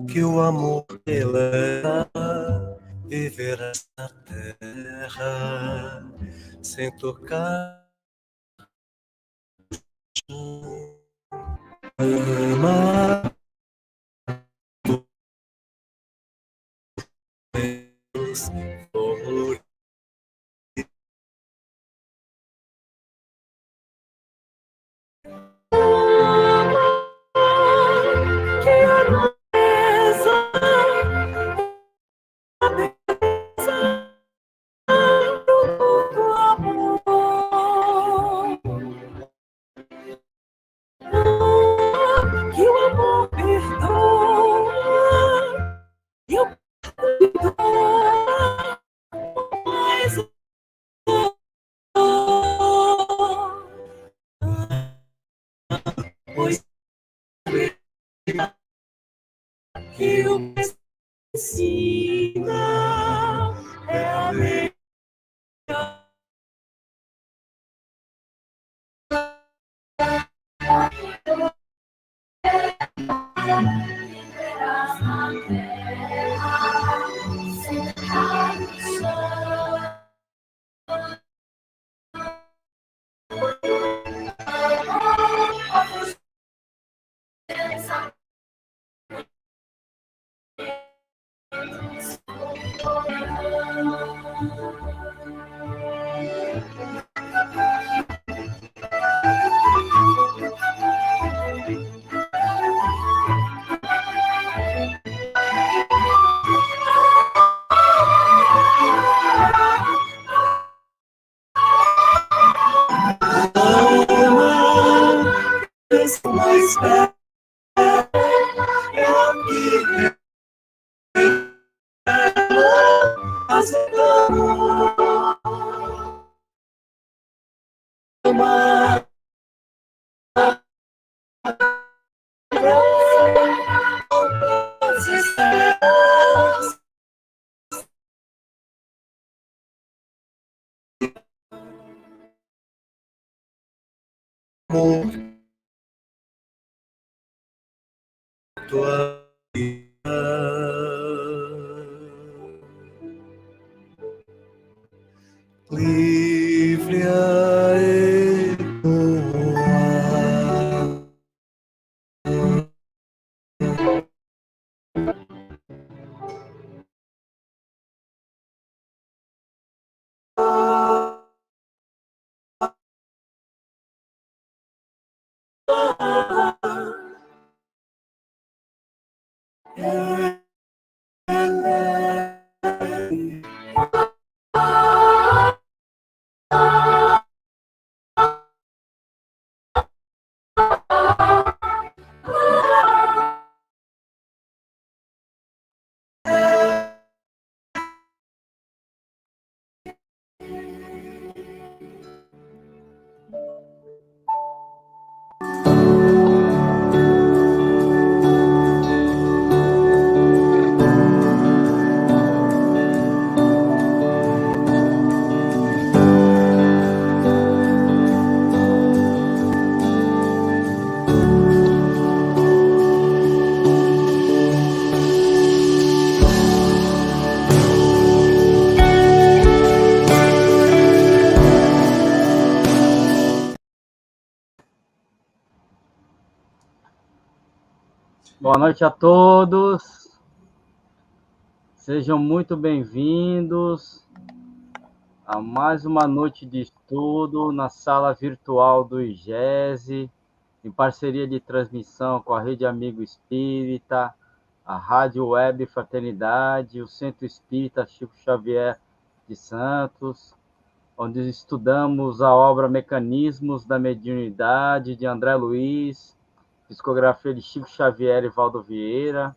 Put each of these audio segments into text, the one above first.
Que o amor eleva viver essa terra sem tocar. Ama Deus, flor que a natureza do amor que o amor perdoa e eu perdoa mais pois que o ensina é a melhor. Mais perto é aqui mas uma amor tua vida livre a ecoar Boa noite a todos, sejam muito bem-vindos a mais uma noite de estudo na sala virtual do IGESE, em parceria de transmissão com a Rede Amigo Espírita, a Rádio Web Fraternidade, o Centro Espírita Chico Xavier de Santos, onde estudamos a obra Mecanismos da Mediunidade, de André Luiz, psicografia de Chico Xavier e Valdo Vieira,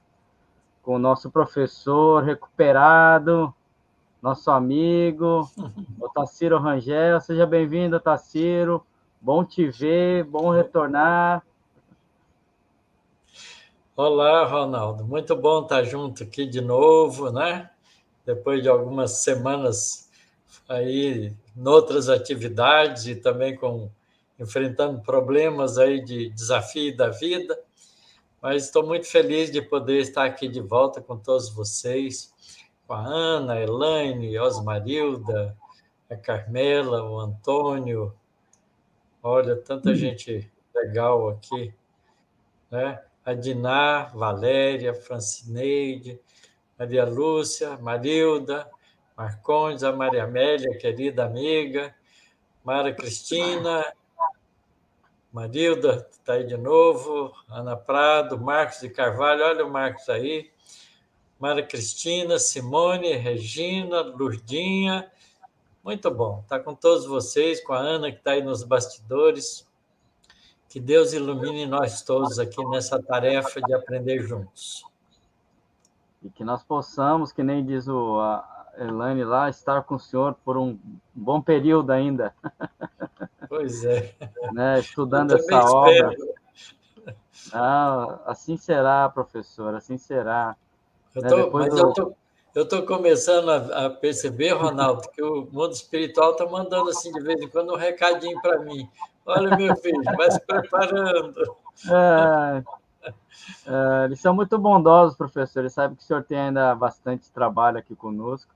com o nosso professor recuperado, nosso amigo, o Tassiro Rangel. Seja bem-vindo, Tassiro. Bom te ver, bom retornar. Olá, Ronaldo. Muito bom estar junto aqui de novo, né? Depois de algumas semanas aí em outras atividades e também enfrentando problemas aí de desafio da vida. Mas estou muito feliz de poder estar aqui de volta com todos vocês, com a Ana, a Elaine, a Osmarilda, a Carmela, o Antônio. Olha, tanta gente legal aqui, né? A Diná, Valéria, Francineide, Maria Lúcia, Marilda, Marcondes, a Maria Amélia, querida amiga, Mara Cristina, Marilda está aí de novo, Ana Prado, Marcos de Carvalho, olha o Marcos aí, Mara Cristina, Simone, Regina, Lurdinha, muito bom, está com todos vocês, com a Ana que está aí nos bastidores. Que Deus ilumine nós todos aqui nessa tarefa de aprender juntos. E que nós possamos, que nem diz a Elaine lá, estar com o senhor por um bom período ainda. Pois é. Né, Eu estudando também essa obra. espero. Ah, assim será, professor, assim será. Mas eu tô começando a perceber, Ronaldo, que o mundo espiritual está mandando assim de vez em quando um recadinho para mim. Olha, meu filho, vai se preparando. Eles são muito bondosos, professor. Eles sabem que o senhor tem ainda bastante trabalho aqui conosco.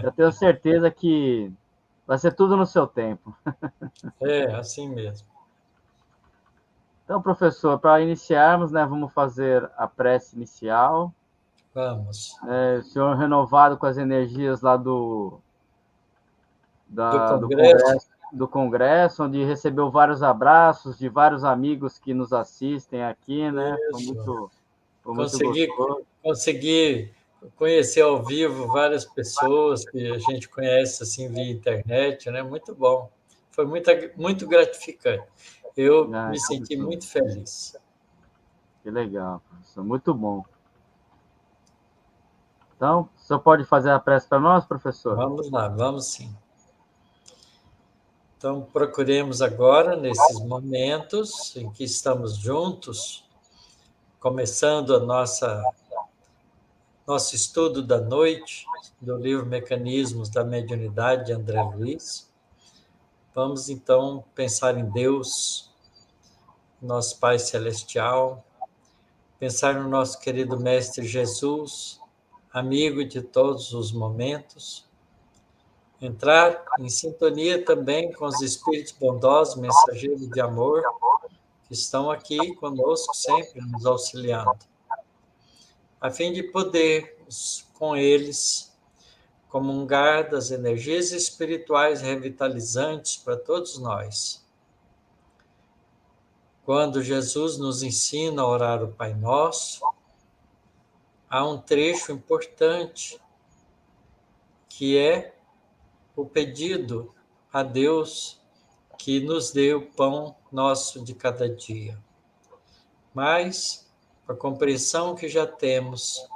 Eu tenho certeza que vai ser tudo no seu tempo. É, assim mesmo. Então, professor, para iniciarmos, né, vamos fazer a prece inicial. Vamos. O senhor renovado com as energias lá Do Congresso. do Congresso, onde recebeu vários abraços de vários amigos que nos assistem aqui, né? Isso. Foi muito gostoso. Consegui conhecer ao vivo várias pessoas que a gente conhece assim via internet, né? Muito bom. Foi muito gratificante. Eu me senti muito feliz. Que legal, professor. Muito bom. Então, o senhor pode fazer a prece para nós, professor? Vamos lá, vamos sim. Então, procuremos agora, nesses momentos em que estamos juntos, começando nosso estudo da noite, do livro Mecanismos da Mediunidade, de André Luiz. Vamos, então, pensar em Deus, nosso Pai Celestial, pensar no nosso querido Mestre Jesus, amigo de todos os momentos, entrar em sintonia também com os espíritos bondosos, mensageiros de amor, que estão aqui conosco sempre, nos auxiliando, a fim de podermos, com eles, comungar das energias espirituais revitalizantes para todos nós. Quando Jesus nos ensina a orar o Pai Nosso, há um trecho importante que é o pedido a Deus que nos dê o pão nosso de cada dia. Mas, com a compreensão que já temos,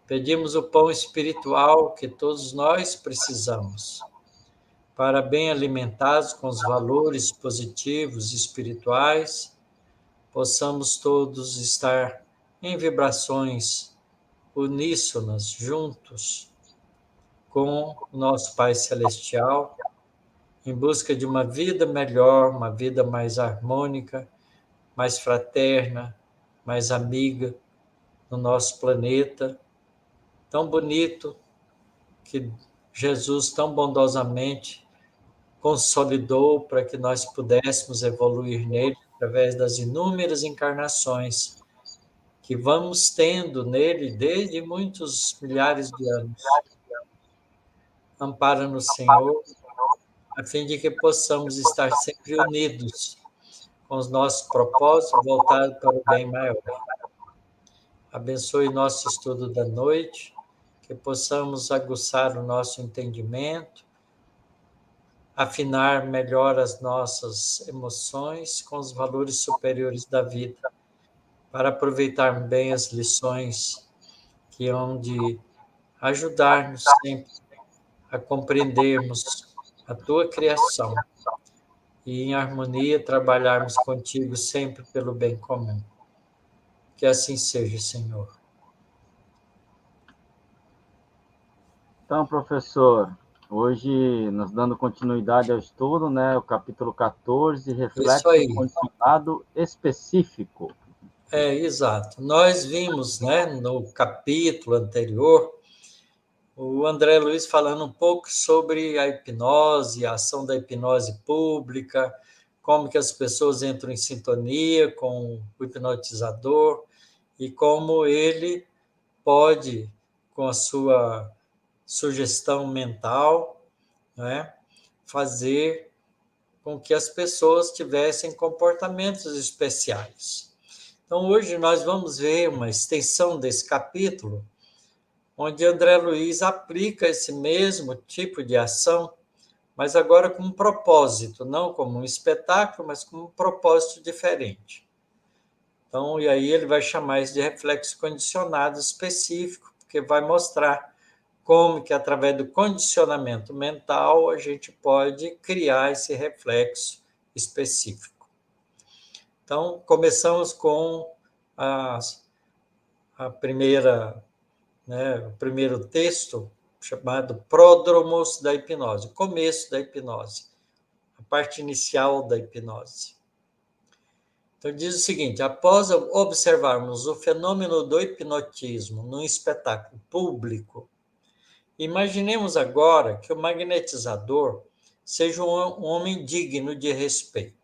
pedimos o pão espiritual que todos nós precisamos, para bem alimentados com os valores positivos espirituais, possamos todos estar em vibrações uníssonas, juntos, com o nosso Pai Celestial, em busca de uma vida melhor, uma vida mais harmônica, mais fraterna, mais amiga no nosso planeta, tão bonito, que Jesus tão bondosamente consolidou para que nós pudéssemos evoluir nele através das inúmeras encarnações que vamos tendo nele desde muitos milhares de anos. Ampara-nos, Senhor, a fim de que possamos estar sempre unidos com os nossos propósitos voltados para o bem maior. Abençoe nosso estudo da noite, que possamos aguçar o nosso entendimento, afinar melhor as nossas emoções com os valores superiores da vida, para aproveitar bem as lições que hão de ajudar-nos sempre a compreendermos a tua criação e, em harmonia, trabalharmos contigo sempre pelo bem comum. Que assim seja, Senhor. Então, professor, hoje, nós dando continuidade ao estudo, né, o capítulo 14, Isso reflexo aí. condicionado específico. Exato. Nós vimos, né, no capítulo anterior, o André Luiz falando um pouco sobre a hipnose, a ação da hipnose pública, como que as pessoas entram em sintonia com o hipnotizador e como ele pode, com a sua sugestão mental, né, fazer com que as pessoas tivessem comportamentos especiais. Então, hoje nós vamos ver uma extensão desse capítulo, onde André Luiz aplica esse mesmo tipo de ação, mas agora com um propósito, não como um espetáculo, mas com um propósito diferente. Então, e aí ele vai chamar isso de reflexo condicionado específico, porque vai mostrar como que, através do condicionamento mental, a gente pode criar esse reflexo específico. Então, começamos com a primeira, né, o primeiro texto, chamado Pródromos da Hipnose, o começo da hipnose, a parte inicial da hipnose. Então, diz o seguinte: após observarmos o fenômeno do hipnotismo num espetáculo público, imaginemos agora que o magnetizador seja um homem digno de respeito,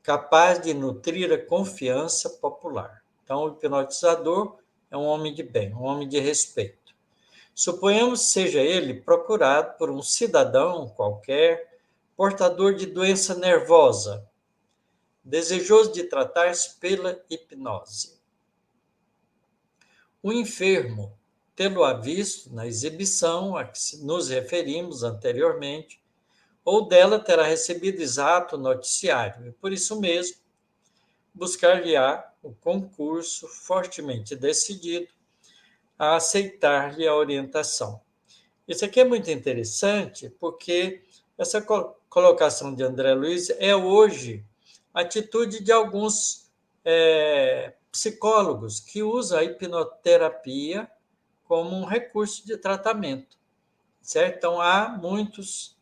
capaz de nutrir a confiança popular. Então, o hipnotizador é um homem de bem, um homem de respeito. Suponhamos que seja ele procurado por um cidadão qualquer, portador de doença nervosa, desejoso de tratar-se pela hipnose. O enfermo, tê-lo-á visto na exibição a que nos referimos anteriormente, ou dela terá recebido exato noticiário, e por isso mesmo buscar-lhe-á o concurso fortemente decidido a aceitar-lhe a orientação. Isso aqui é muito interessante, porque essa colocação de André Luiz é hoje a atitude de alguns psicólogos que usam a hipnoterapia como um recurso de tratamento, certo? Então, há muitos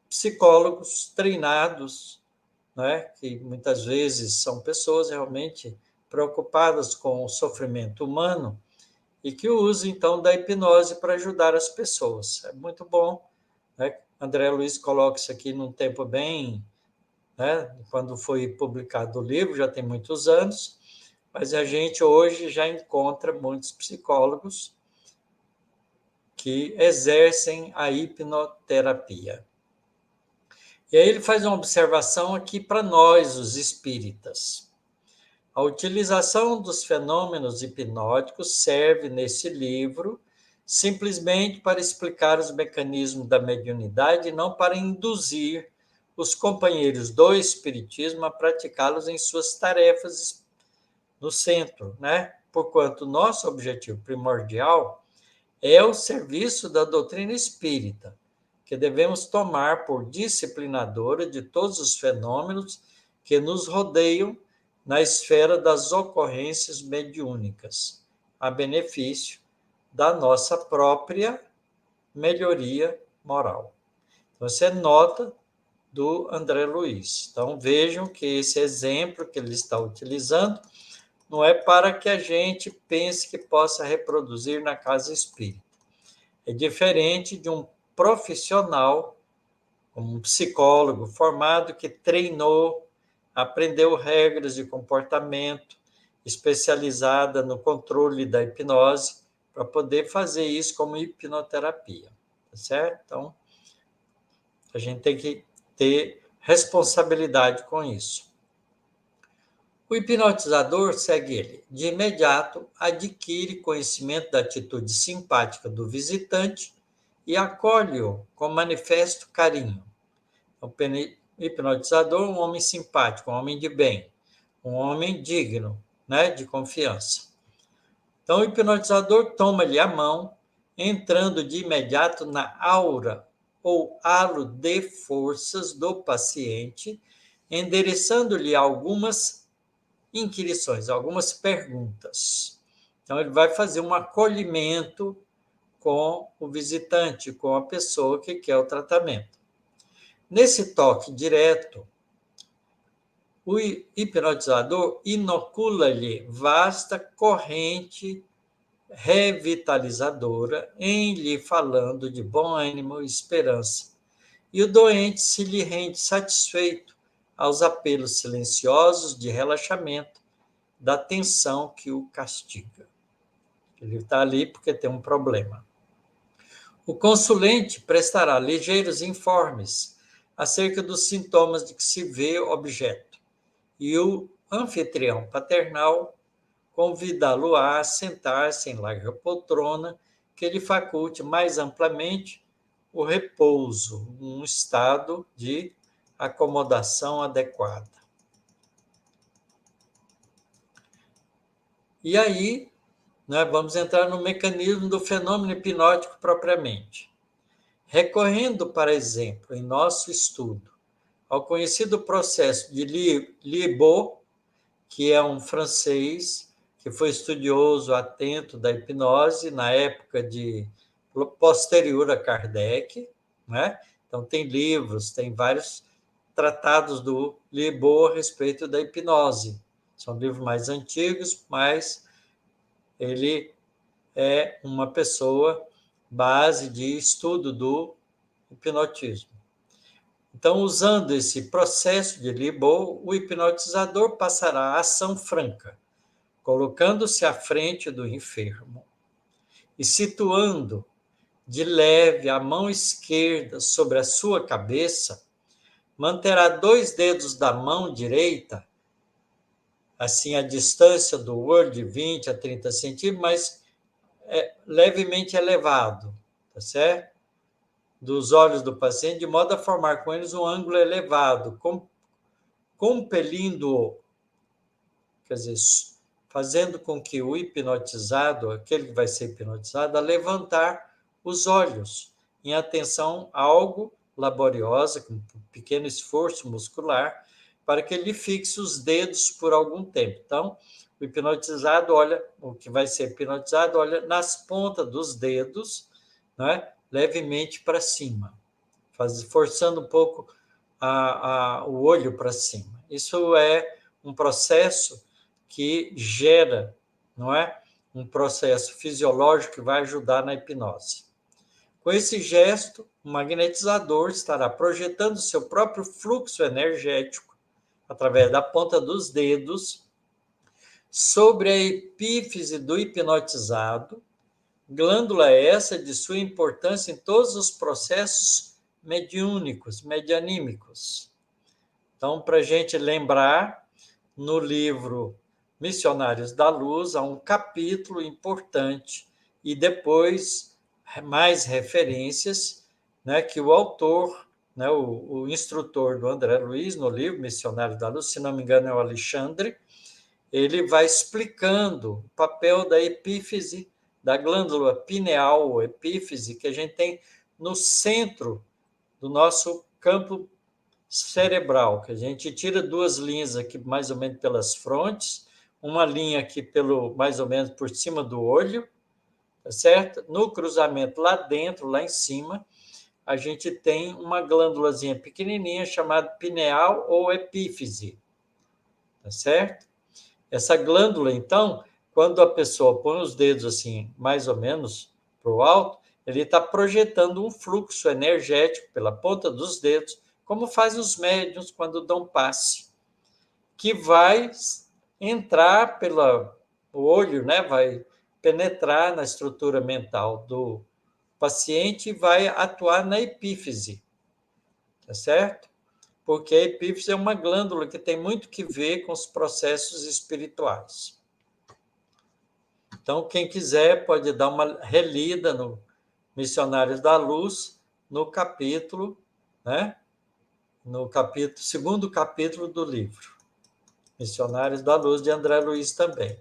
psicólogos treinados, né, que muitas vezes são pessoas realmente preocupadas com o sofrimento humano e que usam, então, da hipnose para ajudar as pessoas. É muito bom, né? André Luiz coloca isso aqui num tempo bem, né, quando foi publicado o livro, já tem muitos anos, mas a gente hoje já encontra muitos psicólogos que exercem a hipnoterapia. E aí ele faz uma observação aqui para nós, os espíritas. A utilização dos fenômenos hipnóticos serve, nesse livro, simplesmente para explicar os mecanismos da mediunidade e não para induzir os companheiros do espiritismo a praticá-los em suas tarefas no centro, né? Porquanto nosso objetivo primordial é o serviço da doutrina espírita, que devemos tomar por disciplinadora de todos os fenômenos que nos rodeiam na esfera das ocorrências mediúnicas, a benefício da nossa própria melhoria moral. Então, essa é nota do André Luiz. Então, vejam que esse exemplo que ele está utilizando não é para que a gente pense que possa reproduzir na casa espírita. É diferente de um profissional, como um psicólogo formado que treinou, aprendeu regras de comportamento, especializada no controle da hipnose, para poder fazer isso como hipnoterapia, tá certo? Então, a gente tem que ter responsabilidade com isso. O hipnotizador, segue ele, de imediato adquire conhecimento da atitude simpática do visitante e acolhe-o com manifesto carinho. O hipnotizador é um homem simpático, um homem de bem, um homem digno, né, de confiança. Então, o hipnotizador toma-lhe a mão, entrando de imediato na aura ou halo de forças do paciente, endereçando-lhe algumas inquirições, algumas perguntas. Então, ele vai fazer um acolhimento com o visitante, com a pessoa que quer o tratamento. Nesse toque direto, o hipnotizador inocula-lhe vasta corrente revitalizadora, em lhe falando de bom ânimo e esperança. E o doente se lhe rende satisfeito aos apelos silenciosos de relaxamento da tensão que o castiga. Ele está ali porque tem um problema. O consulente prestará ligeiros informes acerca dos sintomas de que se vê objeto, e o anfitrião paternal convidá-lo a sentar-se em larga poltrona que lhe faculte mais amplamente o repouso, um estado de acomodação adequada. E aí, nós vamos entrar no mecanismo do fenômeno hipnótico propriamente. Recorrendo, por exemplo, em nosso estudo, ao conhecido processo de Libaud, que é um francês que foi estudioso atento da hipnose na época posterior a Kardec, né? Então tem livros, tem vários tratados do Libaud a respeito da hipnose. São livros mais antigos, mas ele é uma pessoa base de estudo do hipnotismo. Então, usando esse processo de Libaud, o hipnotizador passará à ação franca, colocando-se à frente do enfermo e situando de leve a mão esquerda sobre a sua cabeça, manterá 2 dedos da mão direita, assim a distância do olho de 20 a 30 centímetros, mas levemente elevado, tá certo? Dos olhos do paciente, de modo a formar com eles um ângulo elevado, compelindo-o, quer dizer, fazendo com que o hipnotizado, aquele que vai ser hipnotizado, a levantar os olhos em atenção a algo laboriosa, com um pequeno esforço muscular, para que ele fixe os dedos por algum tempo. Então, o hipnotizado olha, o que vai ser hipnotizado olha nas pontas dos dedos, não é? Levemente para cima, forçando um pouco o olho para cima. Isso é um processo que gera, não é? Um processo fisiológico que vai ajudar na hipnose. Com esse gesto, o magnetizador estará projetando seu próprio fluxo energético através da ponta dos dedos sobre a epífise do hipnotizado, glândula essa de sua importância em todos os processos medianímicos. Então, para a gente lembrar, no livro Missionários da Luz, há um capítulo importante e depois mais referências, né, que o autor, né, o instrutor do André Luiz, no livro Missionários da Luz, se não me engano é o Alexandre, ele vai explicando o papel da epífise, da glândula pineal ou epífise, que a gente tem no centro do nosso campo cerebral, que a gente tira 2 linhas aqui mais ou menos pelas frontes, uma linha aqui mais ou menos por cima do olho, tá certo? No cruzamento lá dentro, lá em cima, a gente tem uma glândulazinha pequenininha chamada pineal ou epífise, tá certo? Essa glândula, então, quando a pessoa põe os dedos assim, mais ou menos para o alto, ele está projetando um fluxo energético pela ponta dos dedos, como fazem os médiuns quando dão passe, que vai entrar pelo olho, né? Vai penetrar na estrutura mental do paciente e vai atuar na epífise, tá certo? Porque a epífise é uma glândula que tem muito que ver com os processos espirituais. Então, quem quiser pode dar uma relida Missionários da Luz, no capítulo, né? Segundo capítulo do livro. Missionários da Luz, de André Luiz também.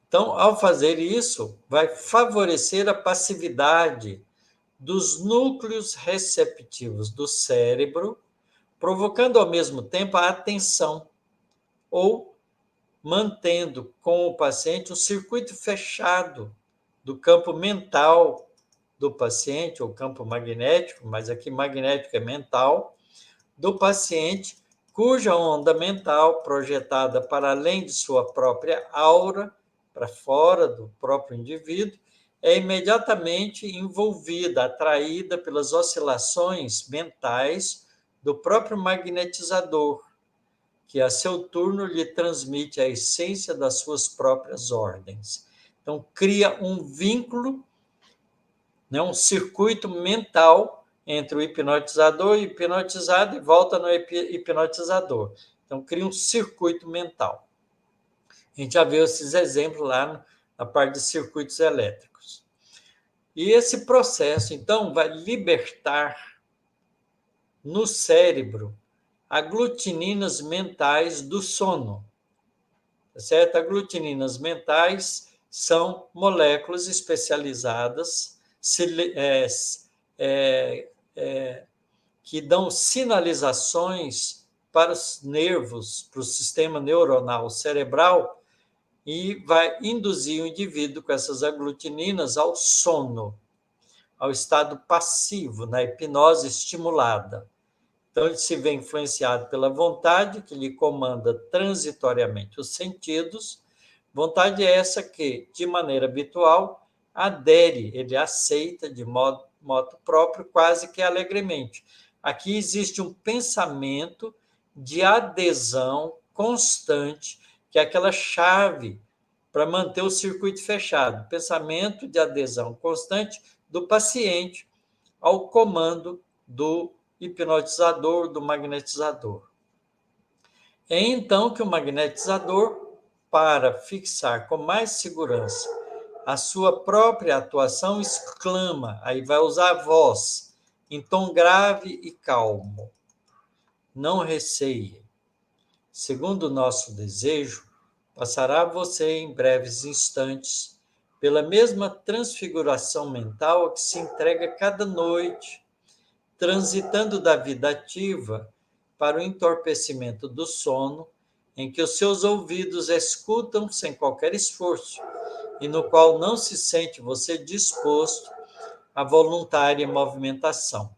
Então, ao fazer isso, vai favorecer a passividade dos núcleos receptivos do cérebro, provocando ao mesmo tempo a atenção, ou mantendo com o paciente um circuito fechado do campo mental do paciente, ou campo magnético, mas aqui magnético é mental, do paciente, cuja onda mental projetada para além de sua própria aura, para fora do próprio indivíduo, é imediatamente envolvida, atraída pelas oscilações mentais do próprio magnetizador, que a seu turno lhe transmite a essência das suas próprias ordens. Então, cria um vínculo, né, um circuito mental entre o hipnotizador e o hipnotizado e volta no hipnotizador. Então, cria um circuito mental. A gente já viu esses exemplos lá na parte de circuitos elétricos. E esse processo, então, vai libertar no cérebro aglutininas mentais do sono. Tá certo? Aglutininas mentais são moléculas especializadas que dão sinalizações para os nervos, para o sistema neuronal cerebral, e vai induzir o indivíduo com essas aglutininas ao sono, ao estado passivo, na hipnose estimulada. Então, ele se vê influenciado pela vontade, que lhe comanda transitoriamente os sentidos. Vontade é essa que, de maneira habitual, adere, ele aceita de modo próprio, quase que alegremente. Aqui existe um pensamento de adesão constante, que é aquela chave para manter o circuito fechado. Pensamento de adesão constante do paciente ao comando do hipnotizador, do magnetizador. É então que o magnetizador, para fixar com mais segurança a sua própria atuação, exclama, aí vai usar a voz, em tom grave e calmo: não receie. Segundo o nosso desejo, passará você em breves instantes pela mesma transfiguração mental a que se entrega cada noite, transitando da vida ativa para o entorpecimento do sono, em que os seus ouvidos escutam sem qualquer esforço e no qual não se sente você disposto à voluntária movimentação.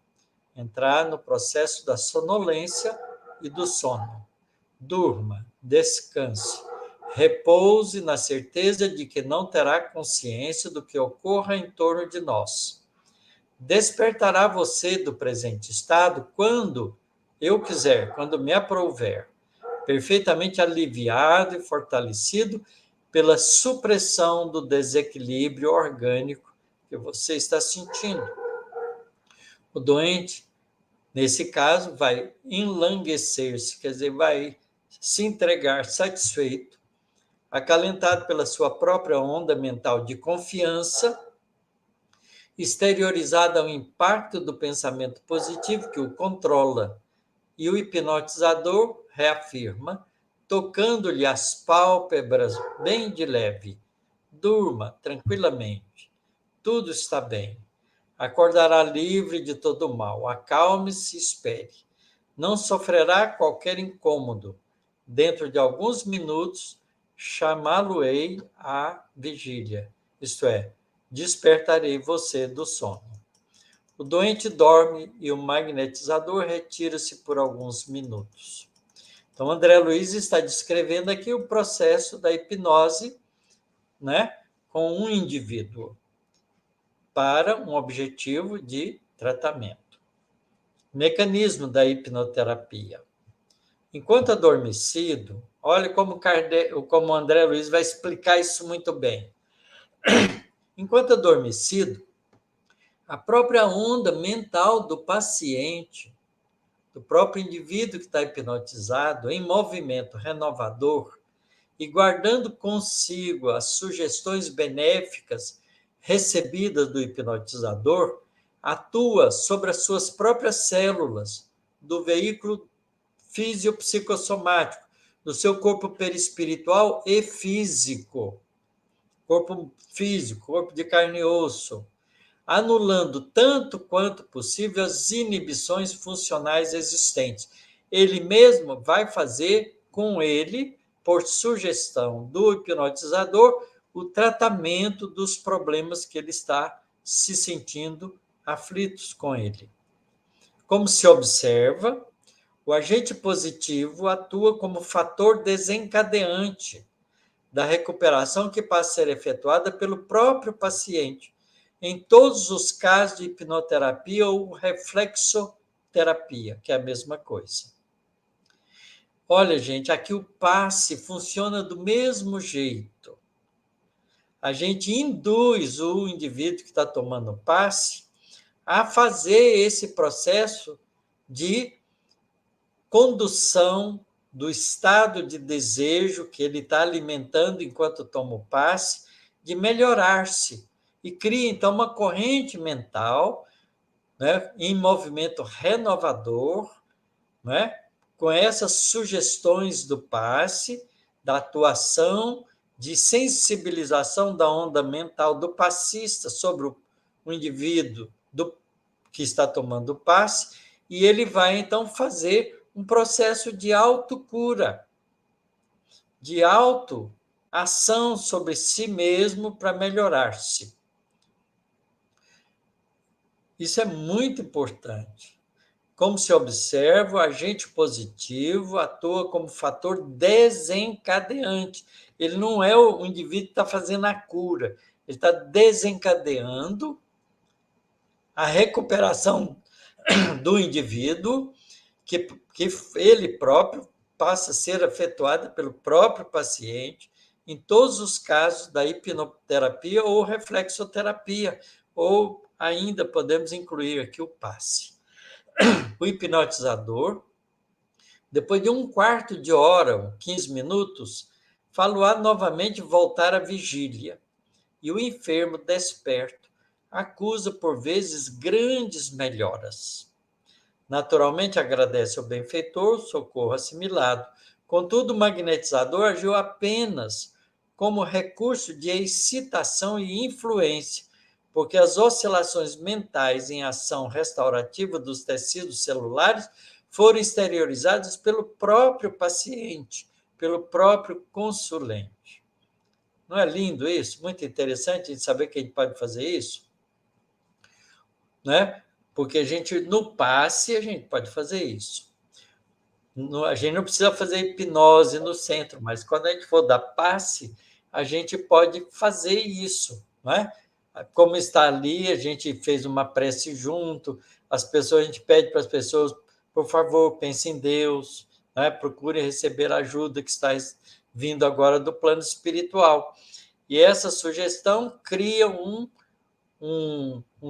Entrar no processo da sonolência e do sono. Durma, descanse, repouse na certeza de que não terá consciência do que ocorra em torno de nós. Despertará você do presente estado quando eu quiser, quando me aprouver, perfeitamente aliviado e fortalecido pela supressão do desequilíbrio orgânico que você está sentindo. O doente, nesse caso, vai enlanguecer-se, quer dizer, vai se entregar satisfeito, acalentado pela sua própria onda mental de confiança, exteriorizada ao impacto do pensamento positivo que o controla, e o hipnotizador reafirma, tocando-lhe as pálpebras bem de leve: durma tranquilamente, tudo está bem. Acordará livre de todo mal, acalme-se e espere. Não sofrerá qualquer incômodo. Dentro de alguns minutos, chamá-lo-ei à vigília, isto é, despertarei você do sono. O doente dorme e o magnetizador retira-se por alguns minutos. Então, André Luiz está descrevendo aqui o processo da hipnose, né, com um indivíduo para um objetivo de tratamento. Mecanismo da hipnoterapia. Enquanto adormecido, olha como André Luiz vai explicar isso muito bem. Enquanto adormecido, a própria onda mental do paciente, do próprio indivíduo que está hipnotizado, em movimento renovador e guardando consigo as sugestões benéficas recebidas do hipnotizador atua sobre as suas próprias células do veículo fisiopsicossomático, do seu corpo perispiritual e físico, corpo físico, corpo de carne e osso, anulando tanto quanto possível as inibições funcionais existentes. Ele mesmo vai fazer com ele, por sugestão do hipnotizador, o tratamento dos problemas que ele está se sentindo aflitos com ele. Como se observa, o agente positivo atua como fator desencadeante da recuperação que passa a ser efetuada pelo próprio paciente, em todos os casos de hipnoterapia ou reflexoterapia, que é a mesma coisa. Olha, gente, aqui o passe funciona do mesmo jeito. A gente induz o indivíduo que está tomando passe a fazer esse processo de condução do estado de desejo que ele está alimentando enquanto toma o passe, de melhorar-se. E cria, então, uma corrente mental, né, em movimento renovador, né, com essas sugestões do passe, da atuação, de sensibilização da onda mental do passista sobre o indivíduo que está tomando o passe, e ele vai, então, fazer um processo de autocura, de autoação sobre si mesmo para melhorar-se. Isso é muito importante. Como se observa, o agente positivo atua como fator desencadeante. Ele não é o indivíduo que está fazendo a cura, ele está desencadeando a recuperação do indivíduo, que ele próprio passa a ser afetuado pelo próprio paciente, em todos os casos da hipnoterapia ou reflexoterapia, ou ainda podemos incluir aqui o passe. O hipnotizador, depois de 1/4 de hora, 15 minutos, fala novamente voltar à vigília. E o enfermo desperto acusa, por vezes, grandes melhoras. Naturalmente, agradece ao benfeitor o socorro assimilado. Contudo, o magnetizador agiu apenas como recurso de excitação e influência, porque as oscilações mentais em ação restaurativa dos tecidos celulares foram exteriorizadas pelo próprio paciente, pelo próprio consulente. Não é lindo isso? Muito interessante a gente saber que a gente pode fazer isso, né? Porque no passe, a gente pode fazer isso. A gente não precisa fazer hipnose no centro, mas quando a gente for dar passe, a gente pode fazer isso, não é? Como está ali, a gente fez uma prece junto, a gente pede para as pessoas, por favor, pense em Deus, né? Procure receber a ajuda que está vindo agora do plano espiritual. E essa sugestão cria um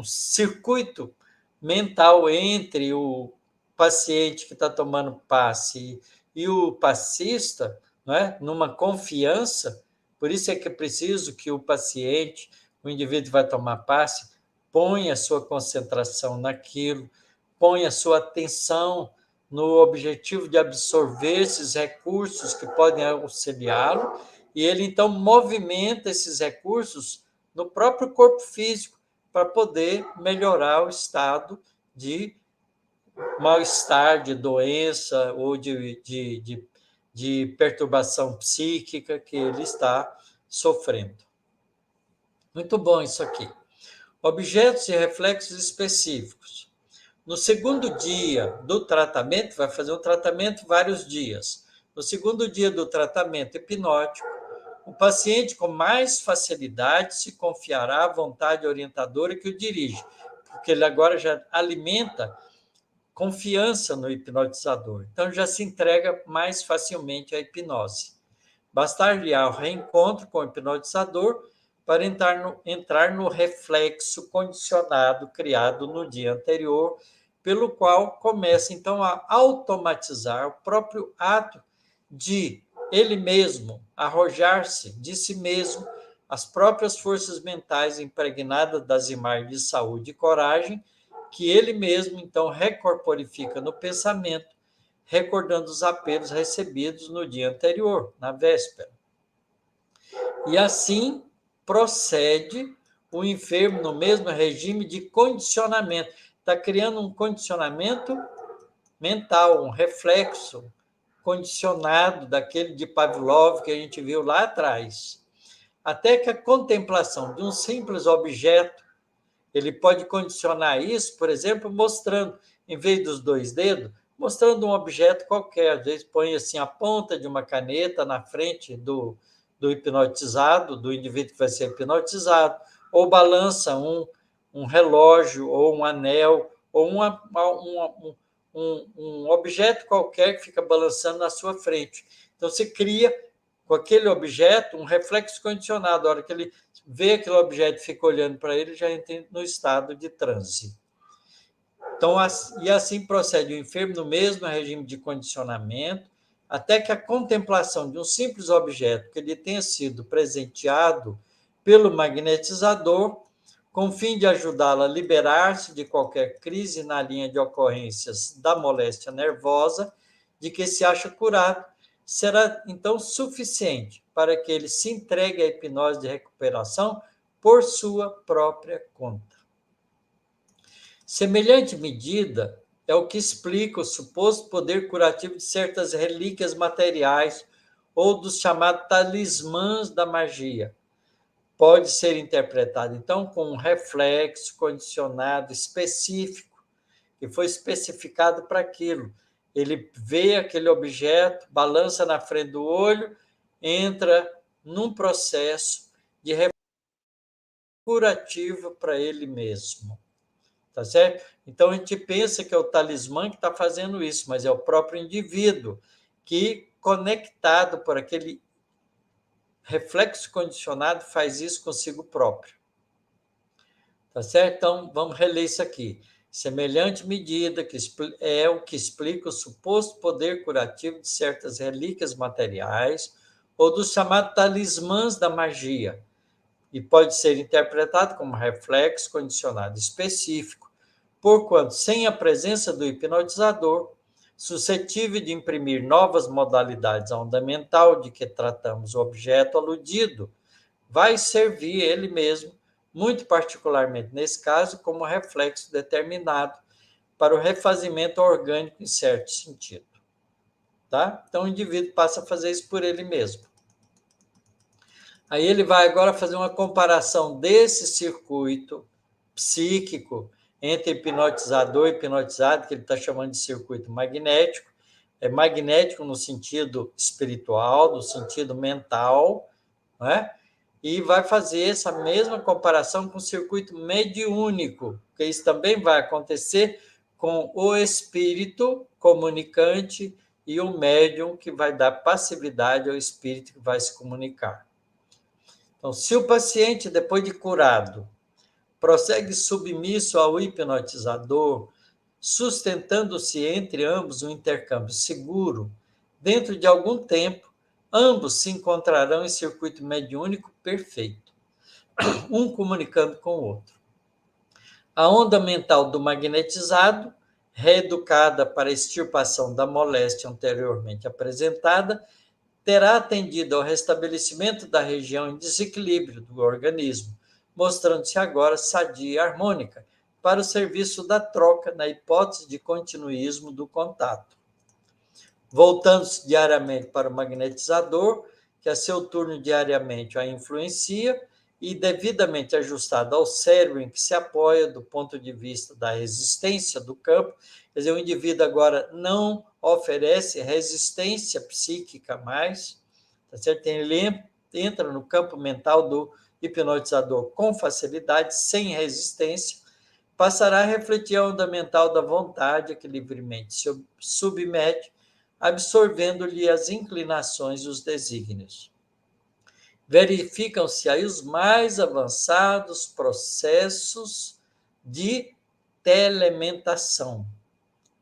circuito mental entre o paciente que está tomando passe e o passista, não é? Numa confiança. Por isso é que é preciso que o paciente, o indivíduo que vai tomar passe, ponha a sua concentração naquilo, ponha a sua atenção no objetivo de absorver esses recursos que podem auxiliá-lo, e ele, então, movimenta esses recursos no próprio corpo físico para poder melhorar o estado de mal-estar, de doença ou de perturbação psíquica que ele está sofrendo. Muito bom isso aqui. Objetos e reflexos específicos. No segundo dia do tratamento, vai fazer um tratamento vários dias. No segundo dia do tratamento hipnótico, o paciente com mais facilidade se confiará à vontade orientadora que o dirige, porque ele agora já alimenta confiança no hipnotizador. Então, já se entrega mais facilmente à hipnose. Bastar-lhe-á o reencontro com o hipnotizador para entrar no reflexo condicionado criado no dia anterior, pelo qual começa, então, a automatizar o próprio ato de ele mesmo arrojar-se de si mesmo as próprias forças mentais impregnadas das imagens de saúde e coragem, que ele mesmo, então, recorporifica no pensamento, recordando os apelos recebidos no dia anterior, na véspera. E assim procede o enfermo no mesmo regime de condicionamento. Está criando um condicionamento mental, um reflexo condicionado daquele de Pavlov que a gente viu lá atrás. Até que a contemplação de um simples objeto, ele pode condicionar isso, por exemplo, mostrando, em vez dos 2 dedos, mostrando um objeto qualquer. Às vezes põe assim a ponta de uma caneta na frente do hipnotizado, do indivíduo que vai ser hipnotizado, ou balança um relógio, ou um anel, ou um objeto qualquer que fica balançando na sua frente. Então, você cria, com aquele objeto, um reflexo condicionado. A hora que ele vê aquele objeto e fica olhando para ele, já entra no estado de transe. Então, e assim procede o enfermo no mesmo regime de condicionamento, até que a contemplação de um simples objeto que lhe tenha sido presenteado pelo magnetizador, com o fim de ajudá-lo a liberar-se de qualquer crise na linha de ocorrências da moléstia nervosa, de que se acha curado, será então suficiente para que ele se entregue à hipnose de recuperação por sua própria conta. Semelhante medida é o que explica o suposto poder curativo de certas relíquias materiais ou dos chamados talismãs da magia. Pode ser interpretado, então, com um reflexo condicionado específico, que foi especificado para aquilo. Ele vê aquele objeto, balança na frente do olho, entra num processo de curativo para ele mesmo. Tá certo? Então, a gente pensa que é o talismã que está fazendo isso, mas é o próprio indivíduo que, conectado por aquele reflexo condicionado, faz isso consigo próprio. Tá certo? Então, vamos reler isso aqui. Semelhante medida que é o que explica o suposto poder curativo de certas relíquias materiais ou dos chamados talismãs da magia, e pode ser interpretado como reflexo condicionado específico, porquanto, sem a presença do hipnotizador, suscetível de imprimir novas modalidades à onda mental de que tratamos o objeto aludido, vai servir ele mesmo, muito particularmente nesse caso, como reflexo determinado para o refazimento orgânico em certo sentido. Tá? Então, o indivíduo passa a fazer isso por ele mesmo. Aí ele vai agora fazer uma comparação desse circuito psíquico entre hipnotizador e hipnotizado, que ele está chamando de circuito magnético. É magnético no sentido espiritual, no sentido mental, né? E vai fazer essa mesma comparação com o circuito mediúnico, porque isso também vai acontecer com o espírito comunicante e o médium, que vai dar passividade ao espírito que vai se comunicar. Então, se o paciente, depois de curado, prossegue submisso ao hipnotizador, sustentando-se entre ambos um intercâmbio seguro, dentro de algum tempo, ambos se encontrarão em circuito mediúnico perfeito, um comunicando com o outro. A onda mental do magnetizado, reeducada para a extirpação da moléstia anteriormente apresentada, terá atendido ao restabelecimento da região em desequilíbrio do organismo, mostrando-se agora sadia e harmônica para o serviço da troca na hipótese de continuismo do contato. Voltando-se diariamente para o magnetizador, que a seu turno diariamente a influencia, e devidamente ajustado ao cérebro em que se apoia do ponto de vista da resistência do campo, quer dizer, o indivíduo agora não oferece resistência psíquica mais, tá certo? Ele entra no campo mental do hipnotizador com facilidade, sem resistência, passará a refletir a onda mental da vontade que livremente se submete, absorvendo-lhe as inclinações e os desígnios. Verificam-se aí os mais avançados processos de telementação,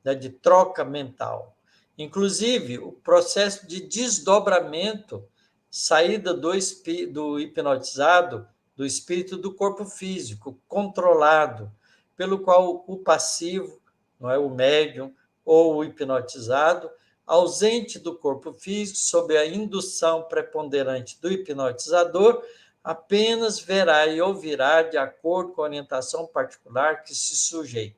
né, de troca mental. Inclusive, o processo de desdobramento saída do hipnotizado, do espírito do corpo físico, controlado, pelo qual o passivo, não é, o médium ou o hipnotizado, ausente do corpo físico, sob a indução preponderante do hipnotizador, apenas verá e ouvirá de acordo com a orientação particular que se sujeita.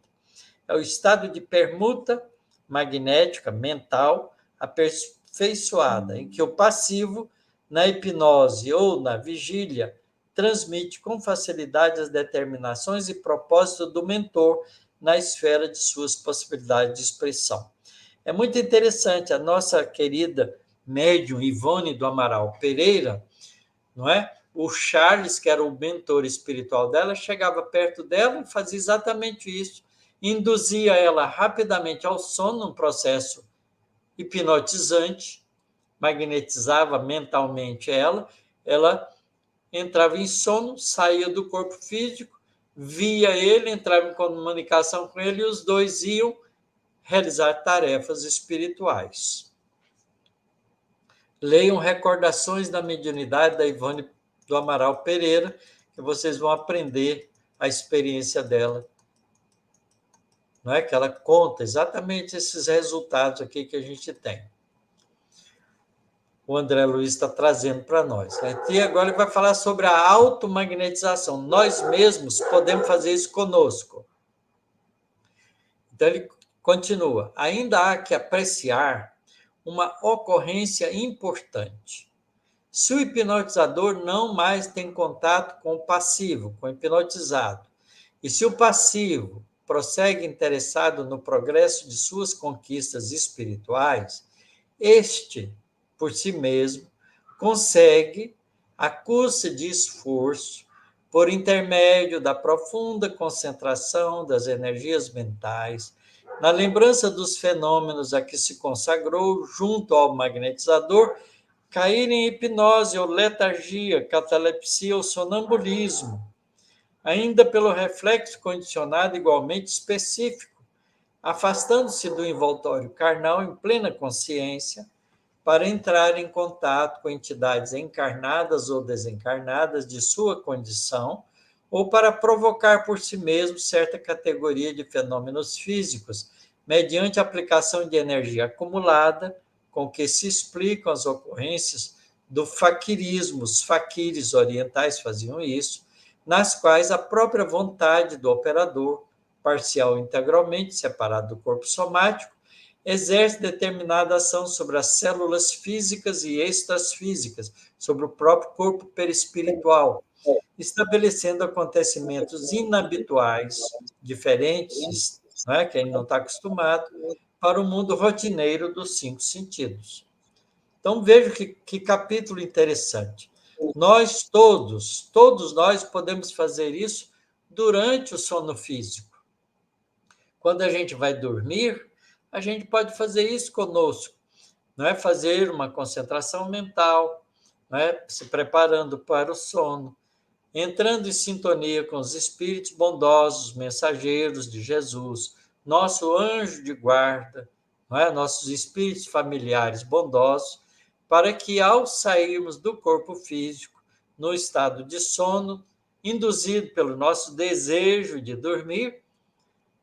É o estado de permuta magnética mental aperfeiçoada, em que o passivo, na hipnose ou na vigília, transmite com facilidade as determinações e propósitos do mentor na esfera de suas possibilidades de expressão. É muito interessante, a nossa querida médium Ivone do Amaral Pereira, não é? O Charles, que era o mentor espiritual dela, chegava perto dela e fazia exatamente isso. Induzia ela rapidamente ao sono, num processo hipnotizante, magnetizava mentalmente ela entrava em sono, saía do corpo físico, via ele, entrava em comunicação com ele e os dois iam realizar tarefas espirituais. Leiam Recordações da Mediunidade, da Ivone do Amaral Pereira, que vocês vão aprender a experiência dela. Não é que ela conta exatamente esses resultados aqui que a gente tem. O André Luiz está trazendo para nós. E agora ele vai falar sobre a automagnetização. Nós mesmos podemos fazer isso conosco. Então ele continua. Ainda há que apreciar uma ocorrência importante. Se o hipnotizador não mais tem contato com o passivo, com o hipnotizado, e se o passivo prossegue interessado no progresso de suas conquistas espirituais, este, por si mesmo, consegue, à custa de esforço, por intermédio da profunda concentração das energias mentais, na lembrança dos fenômenos a que se consagrou junto ao magnetizador, cair em hipnose ou letargia, catalepsia ou sonambulismo, ainda pelo reflexo condicionado igualmente específico, afastando-se do envoltório carnal em plena consciência, para entrar em contato com entidades encarnadas ou desencarnadas de sua condição, ou para provocar por si mesmo certa categoria de fenômenos físicos, mediante a aplicação de energia acumulada, com que se explicam as ocorrências do faquirismo. Os faquires orientais faziam isso, nas quais a própria vontade do operador, parcial ou integralmente separado do corpo somático, exerce determinada ação sobre as células físicas e extrafísicas, sobre o próprio corpo perispiritual, estabelecendo acontecimentos inabituais, diferentes, não é? Que a gente não está acostumado, para o mundo rotineiro dos 5 sentidos. Então, veja que capítulo interessante. Nós todos nós podemos fazer isso durante o sono físico. Quando a gente vai dormir, a gente pode fazer isso conosco, não é? Fazer uma concentração mental, não é? Se preparando para o sono, entrando em sintonia com os espíritos bondosos, mensageiros de Jesus, nosso anjo de guarda, não é? Nossos espíritos familiares bondosos, para que, ao sairmos do corpo físico, no estado de sono, induzido pelo nosso desejo de dormir,